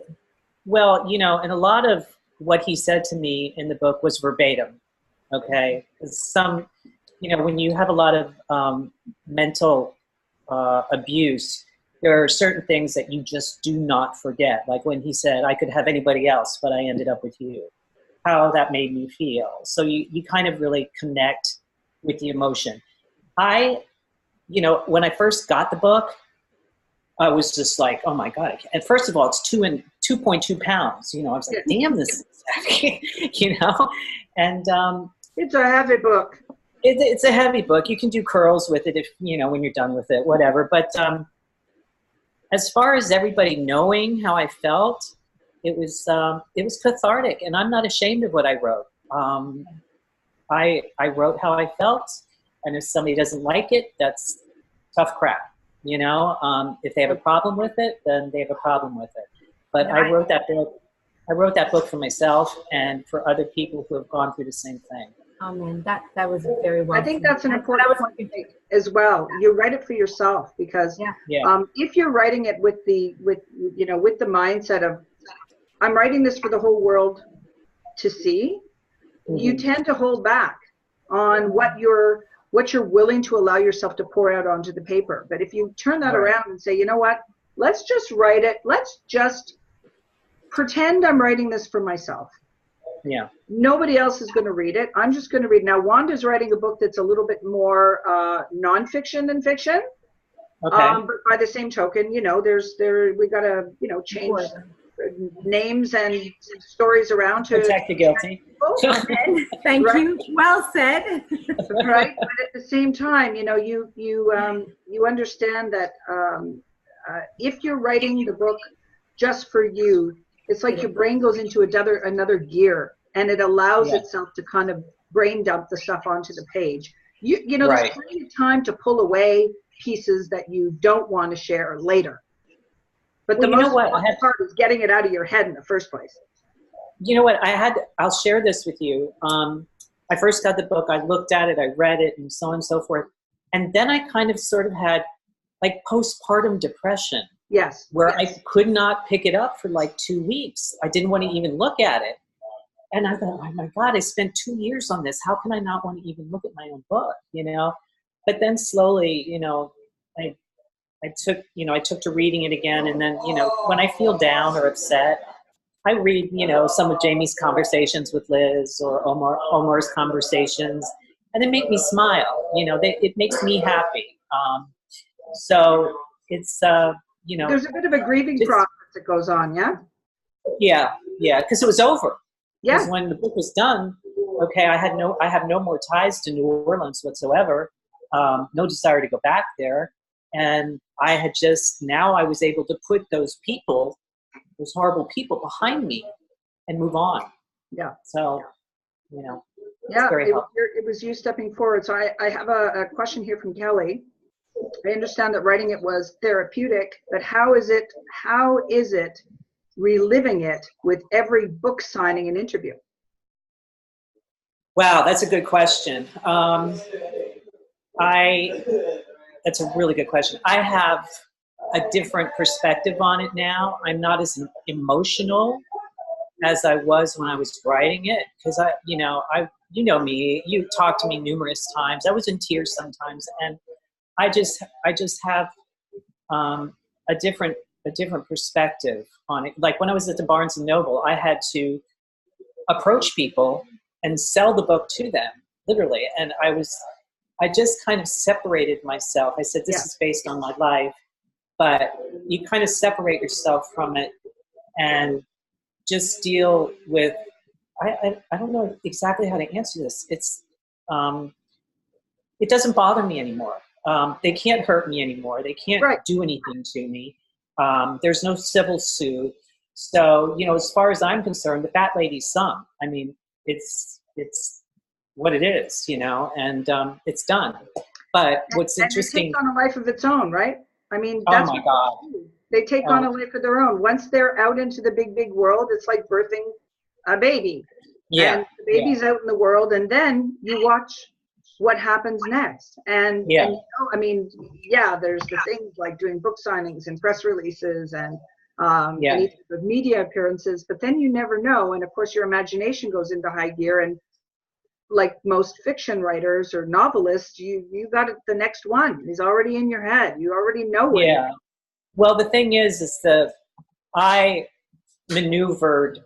Well, you know, and a lot of what he said to me in the book was verbatim. Okay. You know, when you have a lot of mental abuse, there are certain things that you just do not forget. Like when he said, I could have anybody else, but I ended up with you. how that made me feel. So you kind of really connect with the emotion. When I first got the book, I was just like, oh my God. And first of all, it's 2.2 pounds. I was like, damn, this is heavy, and it's a heavy book. It's a heavy book. You can do curls with it if, when you're done with it, whatever. But as far as everybody knowing how I felt, it was cathartic, and I'm not ashamed of what I wrote. I wrote how I felt, and if somebody doesn't like it, that's tough crap. If they have a problem with it, then they have a problem with it. But I wrote that book. I wrote that book for myself and for other people who have gone through the same thing. Oh man, that was very well. I think that's an important point to make as well. You write it for yourself because if you're writing it with the mindset of I'm writing this for the whole world to see, you tend to hold back on what you're willing to allow yourself to pour out onto the paper. But if you turn that around and say, you know what, let's just write it. Let's just pretend I'm writing this for myself. Yeah. Nobody else is going to read it. I'm just going to read. Now, Wanda's writing a book that's a little bit more nonfiction than fiction. Okay. But by the same token, we got to, change names and stories around to protect the guilty. Thank you. Well said. Right. But at the same time, you understand that if you're writing the book just for you, it's like your brain goes into another gear, and it allows itself to kind of brain dump the stuff onto the page. There's plenty of time to pull away pieces that you don't want to share later. But the most important part is getting it out of your head in the first place. You know what? I'll share this with you. I first got the book, I looked at it, I read it, and so on and so forth. And then I kind of sort of had like postpartum depression. Yes. Where I could not pick it up for like 2 weeks. I didn't want to even look at it. And I thought, oh my God, I spent 2 years on this. How can I not want to even look at my own book, But then slowly, I took to reading it again. And then, when I feel down or upset, I read, some of Jamie's conversations with Liz or Omar's conversations, and they make me smile. It makes me happy. So it's, there's a bit of a grieving process that goes on, yeah? Yeah, because it was over. Yeah. Because when the book was done, okay, I have no more ties to New Orleans whatsoever. No desire to go back there. And I was able to put those horrible people behind me and move on. Yeah. So, it was you stepping forward. So I have a question here from Kelly. I understand that writing it was therapeutic, but how is it reliving it with every book signing and interview? Wow, that's a good question. That's a really good question. I have a different perspective on it now. I'm not as emotional as I was when I was writing it, because you know me, you talked to me numerous times. I was in tears sometimes, and I just have a different perspective on it. Like when I was at the Barnes & Noble, I had to approach people and sell the book to them, literally. And I just kind of separated myself. I said, this is based on my life, but you kind of separate yourself from it and just deal with, I don't know exactly how to answer this. It's, it doesn't bother me anymore. They can't hurt me anymore. They can't do anything to me. There's no civil suit. So, as far as I'm concerned, the fat lady sung. I mean, it's what it is, and it's done. But what's interesting— it takes on a life of its own, right? I mean, that's my God. They take on a life of their own. Once they're out into the big world, it's like birthing a baby. Yeah. And the baby's out in the world, and then you watch what happens next. And there's the things like doing book signings and press releases and media appearances, but then you never know. And of course, your imagination goes into high gear, and like most fiction writers or novelists, you got the next one. He's already in your head. You already know what. Yeah. Well, the thing is that I maneuvered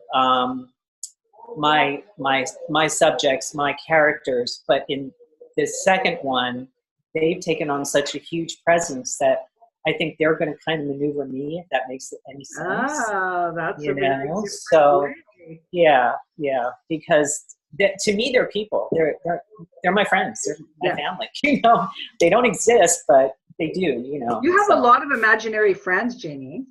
my subjects, my characters. But in this second one, they've taken on such a huge presence that I think they're going to kind of maneuver me, if that makes any sense. Ah, that's you a very know, different so way. yeah, because to me they're people. They're my friends. They're my Yeah. family. You know, they don't exist, but they do. You know, You have so. a lot of imaginary friends, Jeannie.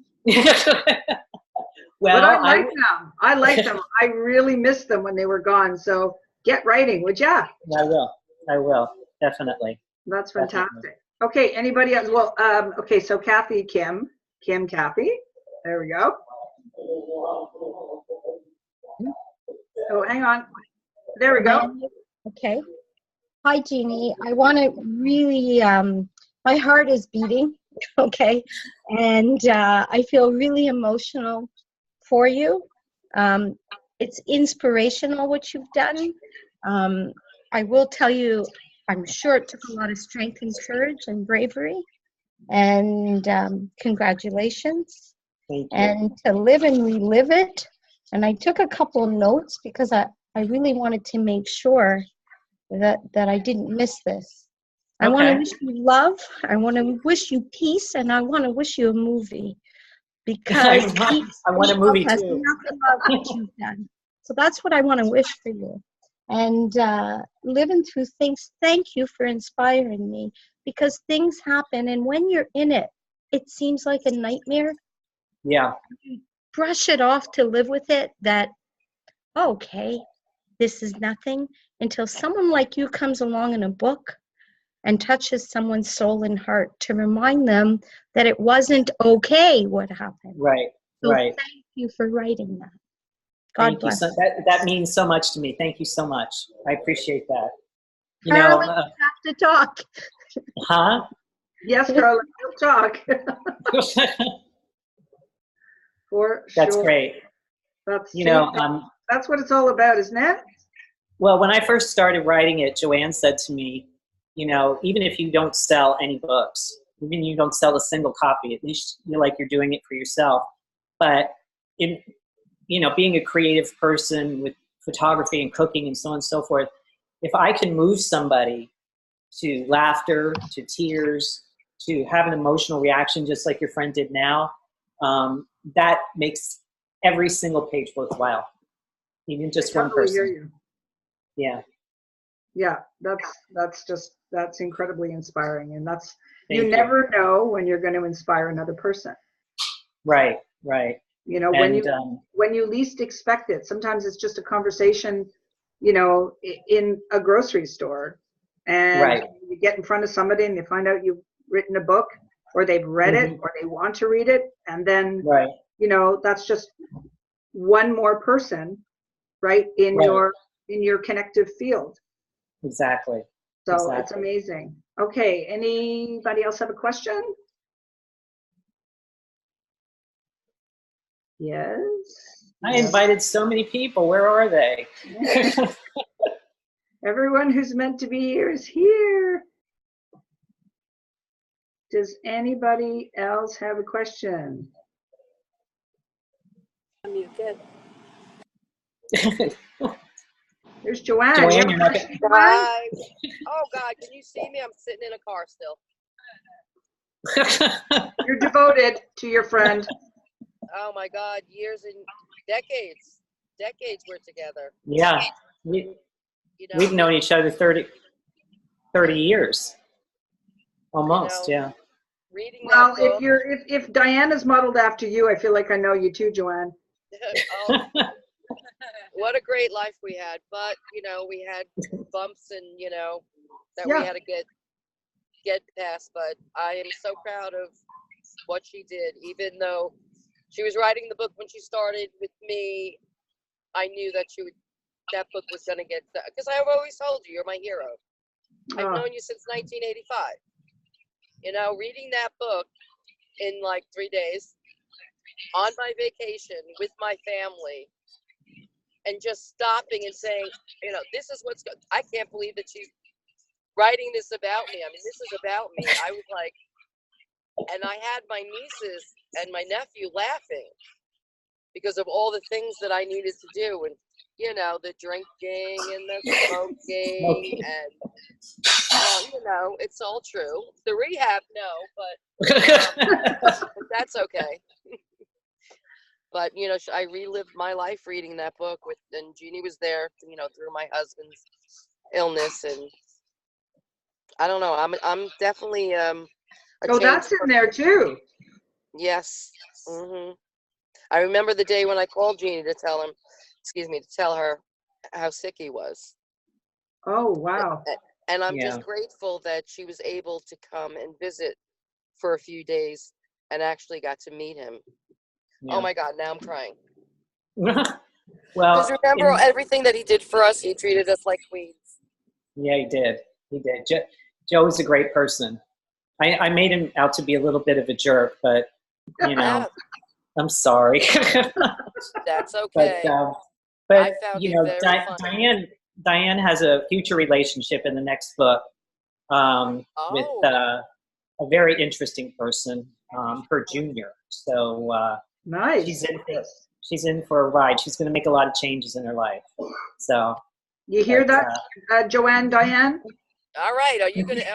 Well, But I like them. I like them. I really miss them when they were gone. So get writing, would ya? I will definitely. That's Definitely. fantastic. Okay, anybody else? Well, okay, so Kathy, Kim, Kathy. There we go. Oh, hang on. There we go. Okay. Hi, Jeannie. I want to really, my heart is beating, okay? And I feel really emotional for you. It's inspirational what you've done. I will tell you, I'm sure it took a lot of strength and courage and bravery. And congratulations. Thank you. And to live and relive it. And I took a couple of notes because I really wanted to make sure that I didn't miss this. I want to wish you love, I want to wish you peace, and I want to wish you a movie. Because I want a movie has too. nothing about what you've done. So that's what I want to wish for you. And living through things, thank you for inspiring me, because things happen, and when you're in it, it seems like a nightmare. Yeah. You brush it off to live with it, that, okay, this is nothing, until someone like you comes along in a book and touches someone's soul and heart to remind them that it wasn't okay what happened. Right. So right. thank you for writing that. God bless. You. That means so much to me. Thank you so much. I appreciate that. You Carolyn, know, we have to talk. huh? Yes, Carolyn, we'll talk. For That's sure. great. That's, you know, that's what it's all about, isn't it? Well, when I first started writing it, Joanne said to me, you know, even if you don't sell any books, even if you don't sell a single copy, at least you feel like you're doing it for yourself. But in, you know, being a creative person with photography and cooking and so on and so forth, if I can move somebody to laughter, to tears, to have an emotional reaction, just like your friend did now, that makes every single page worthwhile. Even just one person. Hear you. Yeah. Yeah, that's incredibly inspiring, and that's Thank you. Never know when you're going to inspire another person. Right, right. You know, when you least expect it. Sometimes it's just a conversation, you know, in a grocery store, and you get in front of somebody and they find out you've written a book, or they've read it, or they want to read it, and then you know, that's just one more person, right, in your connective field. Exactly. So it's amazing. Okay, anybody else have a question? Yes. I invited so many people. Where are they? Everyone who's meant to be here is here. Does anybody else have a question? You good. There's Joanne. Joanne, you're not Hi. Oh God, can you see me? I'm sitting in a car still. You're devoted to your friend. Oh my God, years and decades we're together. Yeah, we've known each other 30 years, almost. Yeah. Reading well, that book, if Diana's modeled after you, I feel like I know you too, Joanne. oh, what a great life we had, but you know, we had bumps and you know that we had to get past. But I am so proud of what she did, even though she was writing the book when she started with me. I knew that that book was going to get, because I've always told you, you're my hero. I've known you since 1985. You know, reading that book in like 3 days on my vacation with my family and just stopping and saying, you know, this is what's good. I can't believe that she's writing this about me. I mean, this is about me. I was like, and I had my nieces and my nephew laughing because of all the things that I needed to do. And, you know, the drinking and the smoking and, well, you know, it's all true. The rehab, no, but that's okay. But, you know, I relived my life reading that book and Jeannie was there, you know, through my husband's illness. And I don't know, I'm definitely, oh, that's in there too. Yes. I remember the day when I called Jeannie to tell her how sick he was. Oh, wow. And I'm just grateful that she was able to come and visit for a few days and actually got to meet him. Yeah. Oh my God, now I'm crying. Well, because remember everything that he did for us. He treated us like queens. Yeah, he did. He did. Joe is a great person. I made him out to be a little bit of a jerk, but you know, I'm sorry. That's okay. But you know, Diane has a future relationship in the next book with a very interesting person, her junior. So nice. She's in for a ride. She's going to make a lot of changes in her life. So you hear that, Joanne, Diane? All right. Are you going to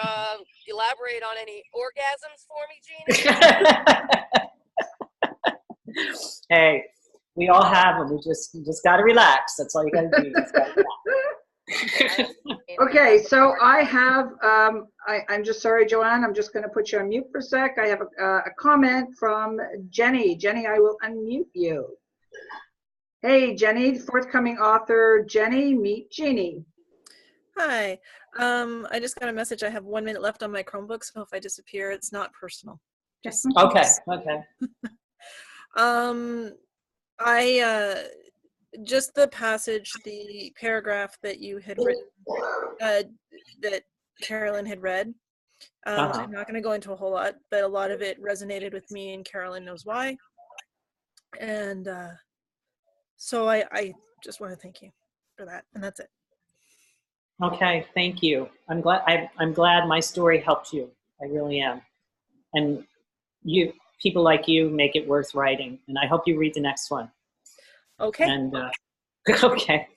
elaborate on any orgasms for me, Jeannie? Hey, we all have them. You just got to relax. That's all you got to do. Okay, so I have, I'm just sorry, Joanne, I'm just going to put you on mute for a sec. I have a comment from Jenny. Jenny, I will unmute you. Hey, Jenny, forthcoming author Jenny, meet Jeannie. Hi, I just got a message. I have 1 minute left on my Chromebook, so if I disappear, it's not personal. Just okay. Just the passage, the paragraph that you had written, that Carolyn had read. I'm not going to go into a whole lot, but a lot of it resonated with me, and Carolyn knows why. And so I just want to thank you for that, and that's it. Okay, thank you. I'm glad my story helped you. I really am. And people like you make it worth writing, and I hope you read the next one. Okay. And okay.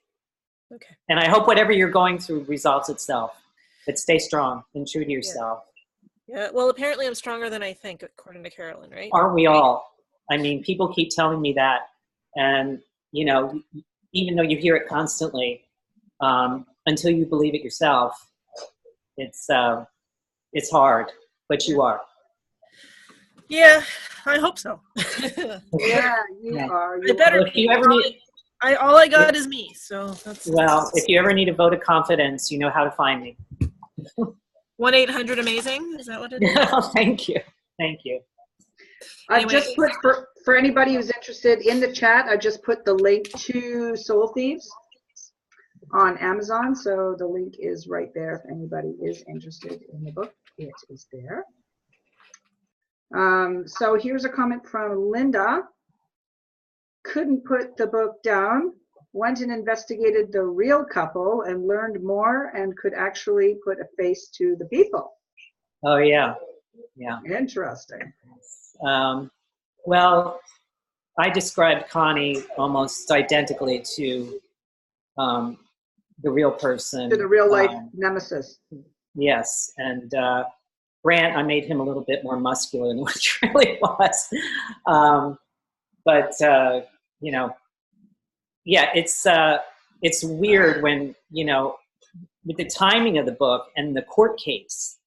Okay. And I hope whatever you're going through resolves itself. But stay strong and true to yourself. Yeah. Well, apparently I'm stronger than I think, according to Carolyn, right? Aren't we all? I mean, people keep telling me that, and you know, even though you hear it constantly, until you believe it yourself, it's hard. But you are. Yeah, I hope so. Yeah, you are. I better well, if you ever need, all I got is me, so that's. Well, if you ever need a vote of confidence, you know how to find me. 1-800-AMAZING? Is that what it is? Thank you. Thank you. I just put, for anybody who's interested in the chat, I just put the link to Soul Thieves on Amazon. So the link is right there. If anybody is interested in the book, it is there. So here's a comment from Linda. Couldn't put the book down. Went and investigated the real couple and learned more and could actually put a face to the people. Oh, yeah. Yeah. Interesting. Well, I described Connie almost identically to the real person. To the real life nemesis. Yes. And Grant, I made him a little bit more muscular than what he really was. But you know, yeah, it's weird when, you know, with the timing of the book and the court case,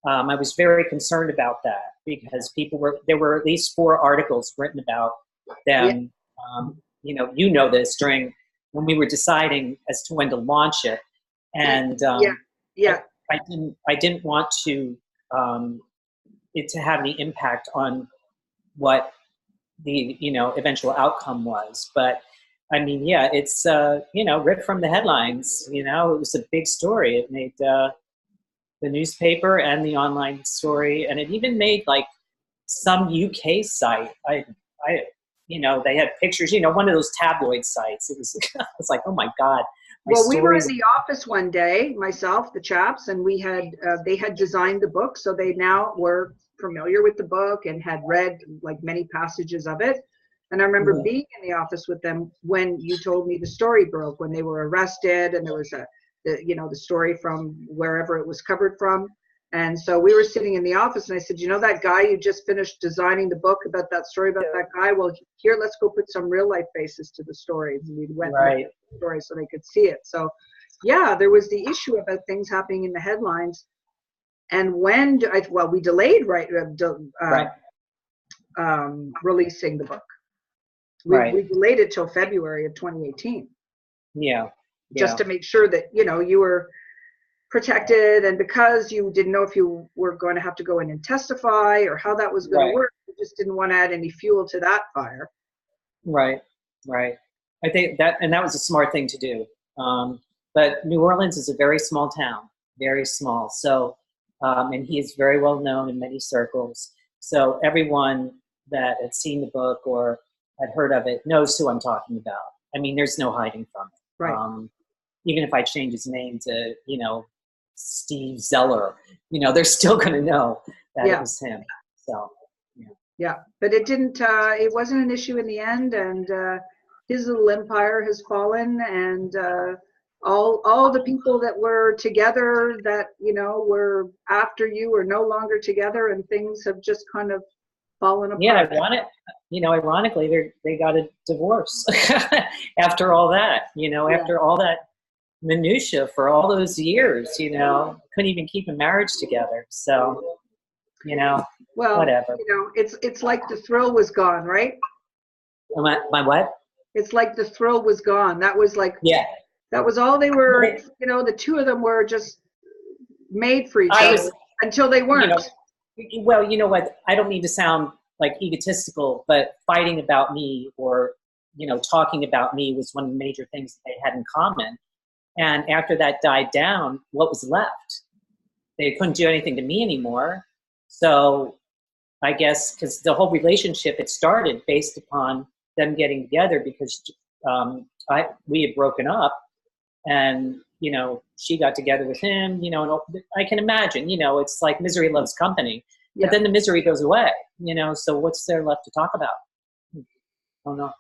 I was very concerned about that because there were at least 4 articles written about them. Yeah. You know this during when we were deciding as to when to launch it, and I didn't want to it to have any impact on what the eventual outcome was. But I mean, yeah, it's ripped from the headlines. It was a big story. It made the newspaper and the online story, and it even made like some UK site. They had pictures. One of those tabloid sites. It was it's like, oh my God. Well, we were in the office one day, myself, the chaps, and we had they had designed the book, so they now were familiar with the book and had read like many passages of it. And I remember being in the office with them when you told me the story broke, when they were arrested, and there was the story from wherever it was covered from. And so we were sitting in the office, and I said, that guy you just finished designing the book about, that story about that guy? Well, here, let's go put some real life faces to the stories. And we went through the story so they could see it. So yeah, there was the issue about things happening in the headlines. And when we delayed releasing the book. We delayed it till February of 2018. Yeah. Just to make sure that, you were protected, and because you didn't know if you were going to have to go in and testify or how that was going to work, you just didn't want to add any fuel to that fire. Right. I think that was a smart thing to do. But New Orleans is a very small town, very small. So, and he is very well known in many circles. So everyone that had seen the book or had heard of it knows who I'm talking about. I mean, there's no hiding from it. Right. Even if I change his name to, Steve Zeller, they're still going to know that it was him. So, yeah, but it didn't, it wasn't an issue in the end, and his little empire has fallen, and all the people that were together that, were after you are no longer together, and things have just kind of fallen apart. Yeah, ironically, they got a divorce after all that, after all that minutia for all those years, couldn't even keep a marriage together. So, well, whatever. It's like the thrill was gone, right? My what? It's like the thrill was gone. That was like, that was all they were, the two of them were just made for each other until they weren't. Well, you know what? I don't need to sound like egotistical, but fighting about me or, talking about me was one of the major things that they had in common. And after that died down, what was left? They couldn't do anything to me anymore. So I guess because the whole relationship, it started based upon them getting together because we had broken up, and, she got together with him, and I can imagine, it's like misery loves company. But then the misery goes away, so what's there left to talk about? Oh, no.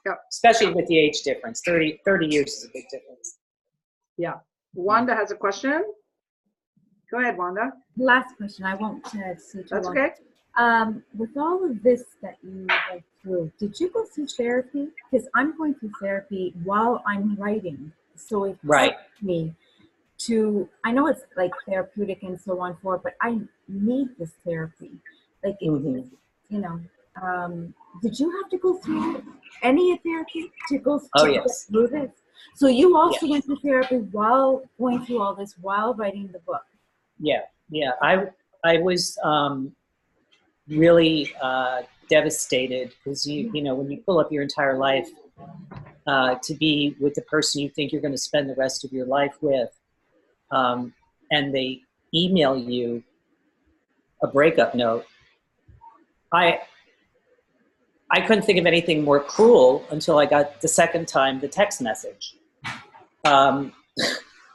Yeah. Especially with the age difference. 30 years is a big difference. Yeah. Wanda has a question. Go ahead, Wanda. Last question. I won't see too That's long. okay. With all of this that you went through, did you go through therapy? Because I'm going through therapy while I'm writing. So it helps me to, I know it's like therapeutic and so on for, but I need this therapy. Like, did you have to go through any therapy to go through this? So you also went through therapy while going through all this, while writing the book. Yeah. I was really devastated because when you pull up your entire life to be with the person you think you're going to spend the rest of your life with, and they email you a breakup note, I couldn't think of anything more cruel until I got the second time the text message,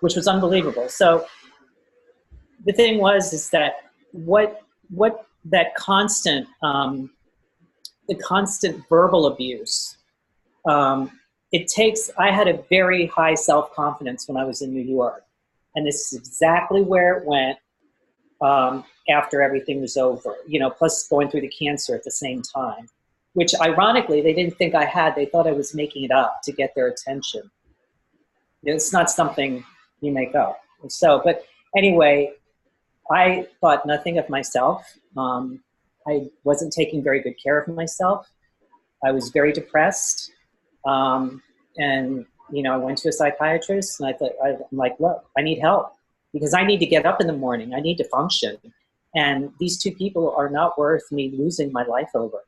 which was unbelievable. So the thing is that what that constant, the constant verbal abuse, I had a very high self-confidence when I was in New York. And this is exactly where it went after everything was over, plus going through the cancer at the same time, which ironically, they didn't think I had. They thought I was making it up to get their attention. It's not something you make up. So, but anyway, I thought nothing of myself. I wasn't taking very good care of myself. I was very depressed. And, I went to a psychiatrist, and I'm like, look, I need help because I need to get up in the morning. I need to function. And these two people are not worth me losing my life over.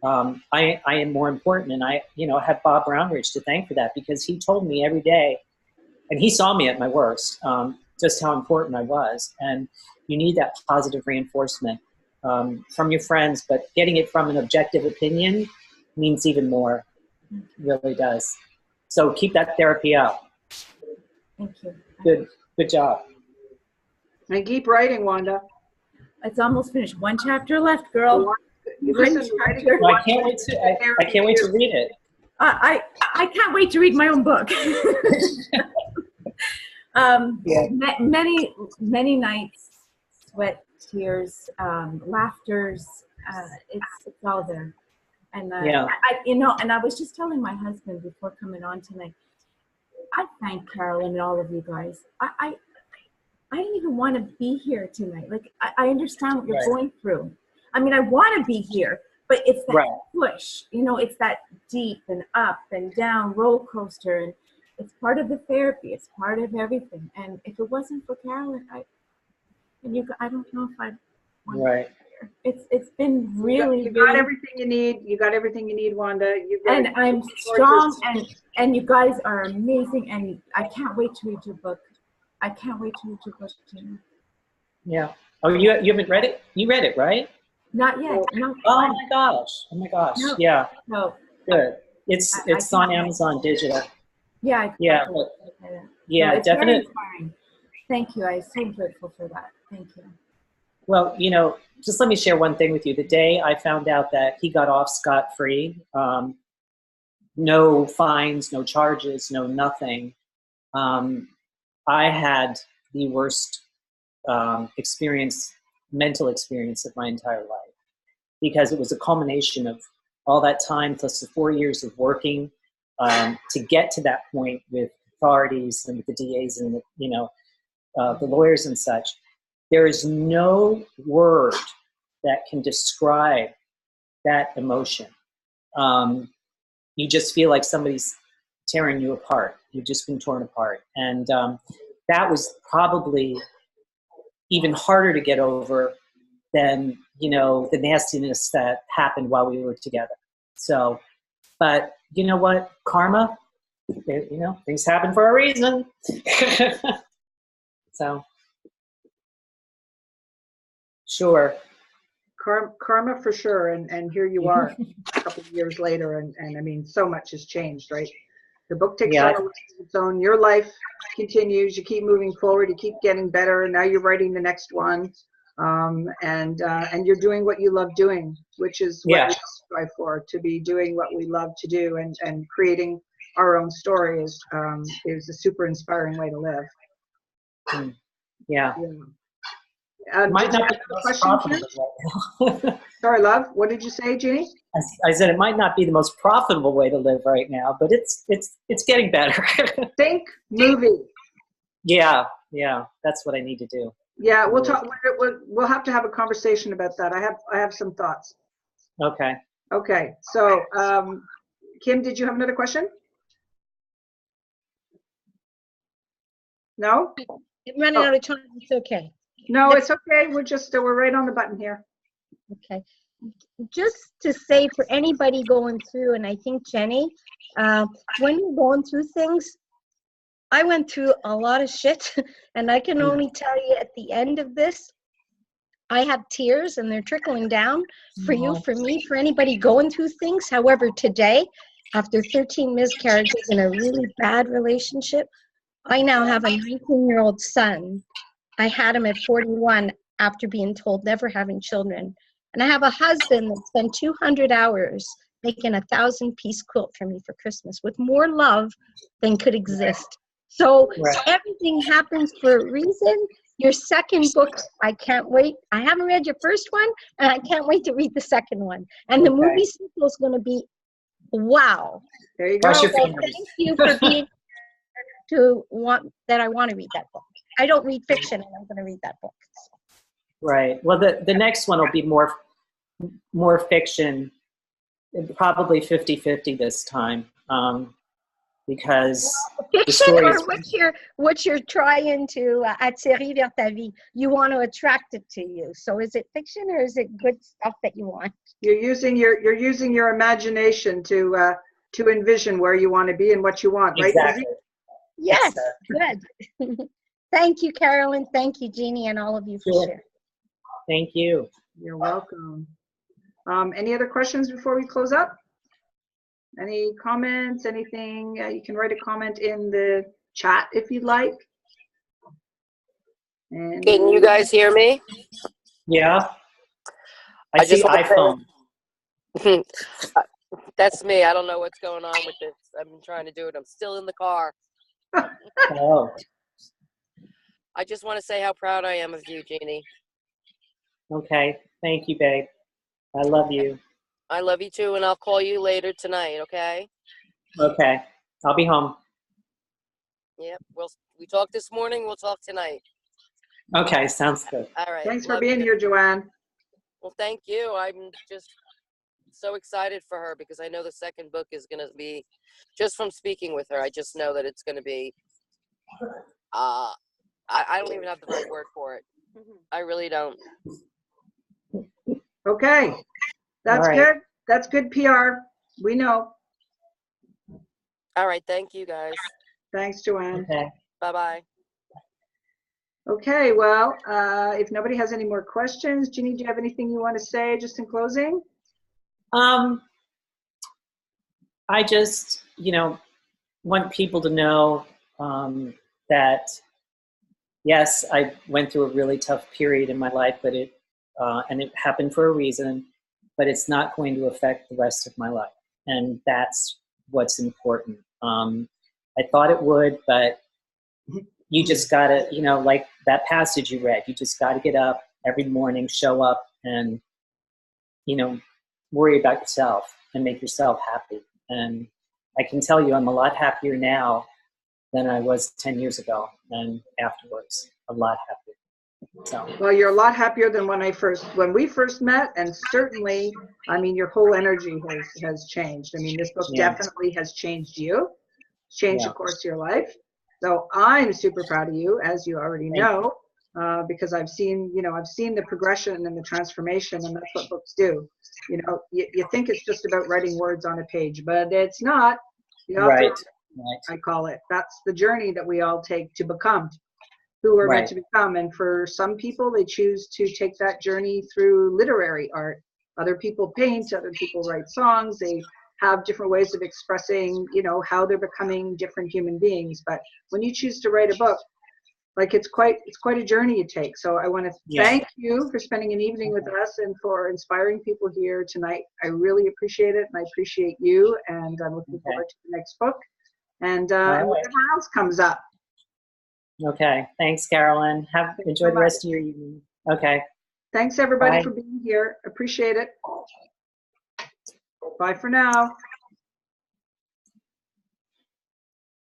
I am more important. And I have Bob Brownridge to thank for that, because he told me every day, and he saw me at my worst, just how important I was. And you need that positive reinforcement from your friends, but getting it from an objective opinion means even more. It really does. So keep that therapy up. Thank you. Good job. And keep writing, Wanda. It's almost finished. One chapter left, girl. listen, Well, I can't wait to. I can't wait to read it. I can't wait to read my own book. Many nights, sweat, tears, laughters. It's all there. And and I was just telling my husband before coming on tonight, I thank Carolyn and all of you guys. I didn't even want to be here tonight. Like, I understand what you're going through. I mean, I want to be here, but it's that push, it's that deep and up and down roller coaster, and it's part of the therapy. It's part of everything. And if it wasn't for Carolyn, I don't know if I'd want to be here. It's been really, you got everything you need. You got everything you need, Wanda. And I'm strong, and you guys are amazing, and I can't wait to read your book. I can't wait to read your book, Gina. Yeah. Oh, you haven't read it? You read it, right? Not yet. No. Oh my gosh. No. Yeah. No. Good. It's on Amazon Digital. Yeah. Yeah. It's definitely. very inspiring. Thank you. I'm so grateful for that. Thank you. Well, just let me share one thing with you. The day I found out that he got off scot-free, no fines, no charges, no nothing, I had the worst mental experience of my entire life, because it was a culmination of all that time plus the 4 years of working to get to that point with authorities and with the DAs and the lawyers and such. There is no word that can describe that emotion. You just feel like somebody's tearing you apart. You've just been torn apart. And that was probably even harder to get over than, the nastiness that happened while we were together. So, but you know what? Karma, things happen for a reason. So, sure. Karma for sure. And here you are a couple of years later. And I mean, so much has changed, right? The book takes on a life of its own. Your life continues. You keep moving forward. You keep getting better. And now you're writing the next one. And you're doing what you love doing, which is what we strive for, to be doing what we love to do, and creating our own story is a super inspiring way to live. Yeah. Might not be the most profitable right now. Sorry, love. What did you say, Jeannie? I said it might not be the most profitable way to live right now, but it's getting better. Think movie. Yeah, that's what I need to do. Yeah, we'll talk. We'll have to have a conversation about that. I have some thoughts. Okay. Okay. So, Kim, did you have another question? No? I'm running out of time. It's okay. No, it's okay. We're right on the button here. Okay. Just to say, for anybody going through, and I think Jenny, when you're going through things, I went through a lot of shit, and I can only tell you at the end of this, I have tears and they're trickling down for you, for me, for anybody going through things. However, today, after 13 miscarriages in a really bad relationship, I now have a 19-year-old son. I had him at 41 after being told never having children. And I have a husband that spent 200 hours making a 1,000-piece quilt for me for Christmas with more love than could exist. So everything happens for a reason. Your second book, I can't wait. I haven't read your first one, and I can't wait to read the second one. And the movie sequel is going to be wow. There you go. So thank you for being I want to read that book. I don't read fiction, and I'm going to read that book. Right. Well, the next one will be more fiction, probably 50-50 this time, because fiction, or what you're trying to attirer vers ta vie. You want to attract it to you. So is it fiction, or is it good stuff that you want? You're using your imagination to envision where you want to be and what you want, right? Exactly. Yes. Good. Thank you, Carolyn. Thank you, Jeannie, and all of you for sharing. Thank you. You're welcome. Any other questions before we close up? Any comments, anything? You can write a comment in the chat if you'd like. And can you guys hear me? Yeah. I see iPhone. That's me. I don't know what's going on with this. I've been trying to do it. I'm still in the car. Oh, I just want to say how proud I am of you, Jeannie. okay. Thank you, babe. I love you. I love you too, and I'll call you later tonight, okay? Okay. I'll be home. Yep. We talked this morning. We'll talk tonight. Okay, sounds good. All right. Thanks for Love being you. here, Joanne. Well, thank you. I'm just so excited for her because I know the second book is going to be, just from speaking with her, I just know that it's going to be, I don't even have the right word for it. I really don't. Okay. That's All right. good. That's good PR. We know. All right. Thank you, guys. Thanks, Joanne. Okay. Bye-bye. Okay, well, if nobody has any more questions, Jeannie, do you have anything you want to say just in closing? I just, want people to know that, yes, I went through a really tough period in my life, but it happened for a reason, but it's not going to affect the rest of my life. And that's what's important. I thought it would, but you just gotta, like that passage you read, you just gotta get up every morning, show up and, worry about yourself and make yourself happy. And I can tell you, I'm a lot happier now than I was 10 years ago and afterwards, a lot happier. So. Well, you're a lot happier than when we first met, and certainly, I mean, your whole energy has changed. I mean, this book definitely has changed you, changed, of course, your life. So I'm super proud of you, as you already know, because I've seen the progression and the transformation, and that's what books do. You think it's just about writing words on a page, but it's not. The author, Right. I call it. That's the journey that we all take to become who we're meant to become. And for some people, they choose to take that journey through literary art. Other people paint, other people write songs. They have different ways of expressing, how they're becoming different human beings. But when you choose to write a book, like it's quite a journey you take. So I want to thank you for spending an evening with us and for inspiring people here tonight. I really appreciate it, and I appreciate you. And I'm looking forward to the next book and whatever else comes up. Okay. Thanks, Carolyn. Enjoy the rest of your evening. Okay. Thanks, everybody, Bye. for being here. Appreciate it. Bye for now.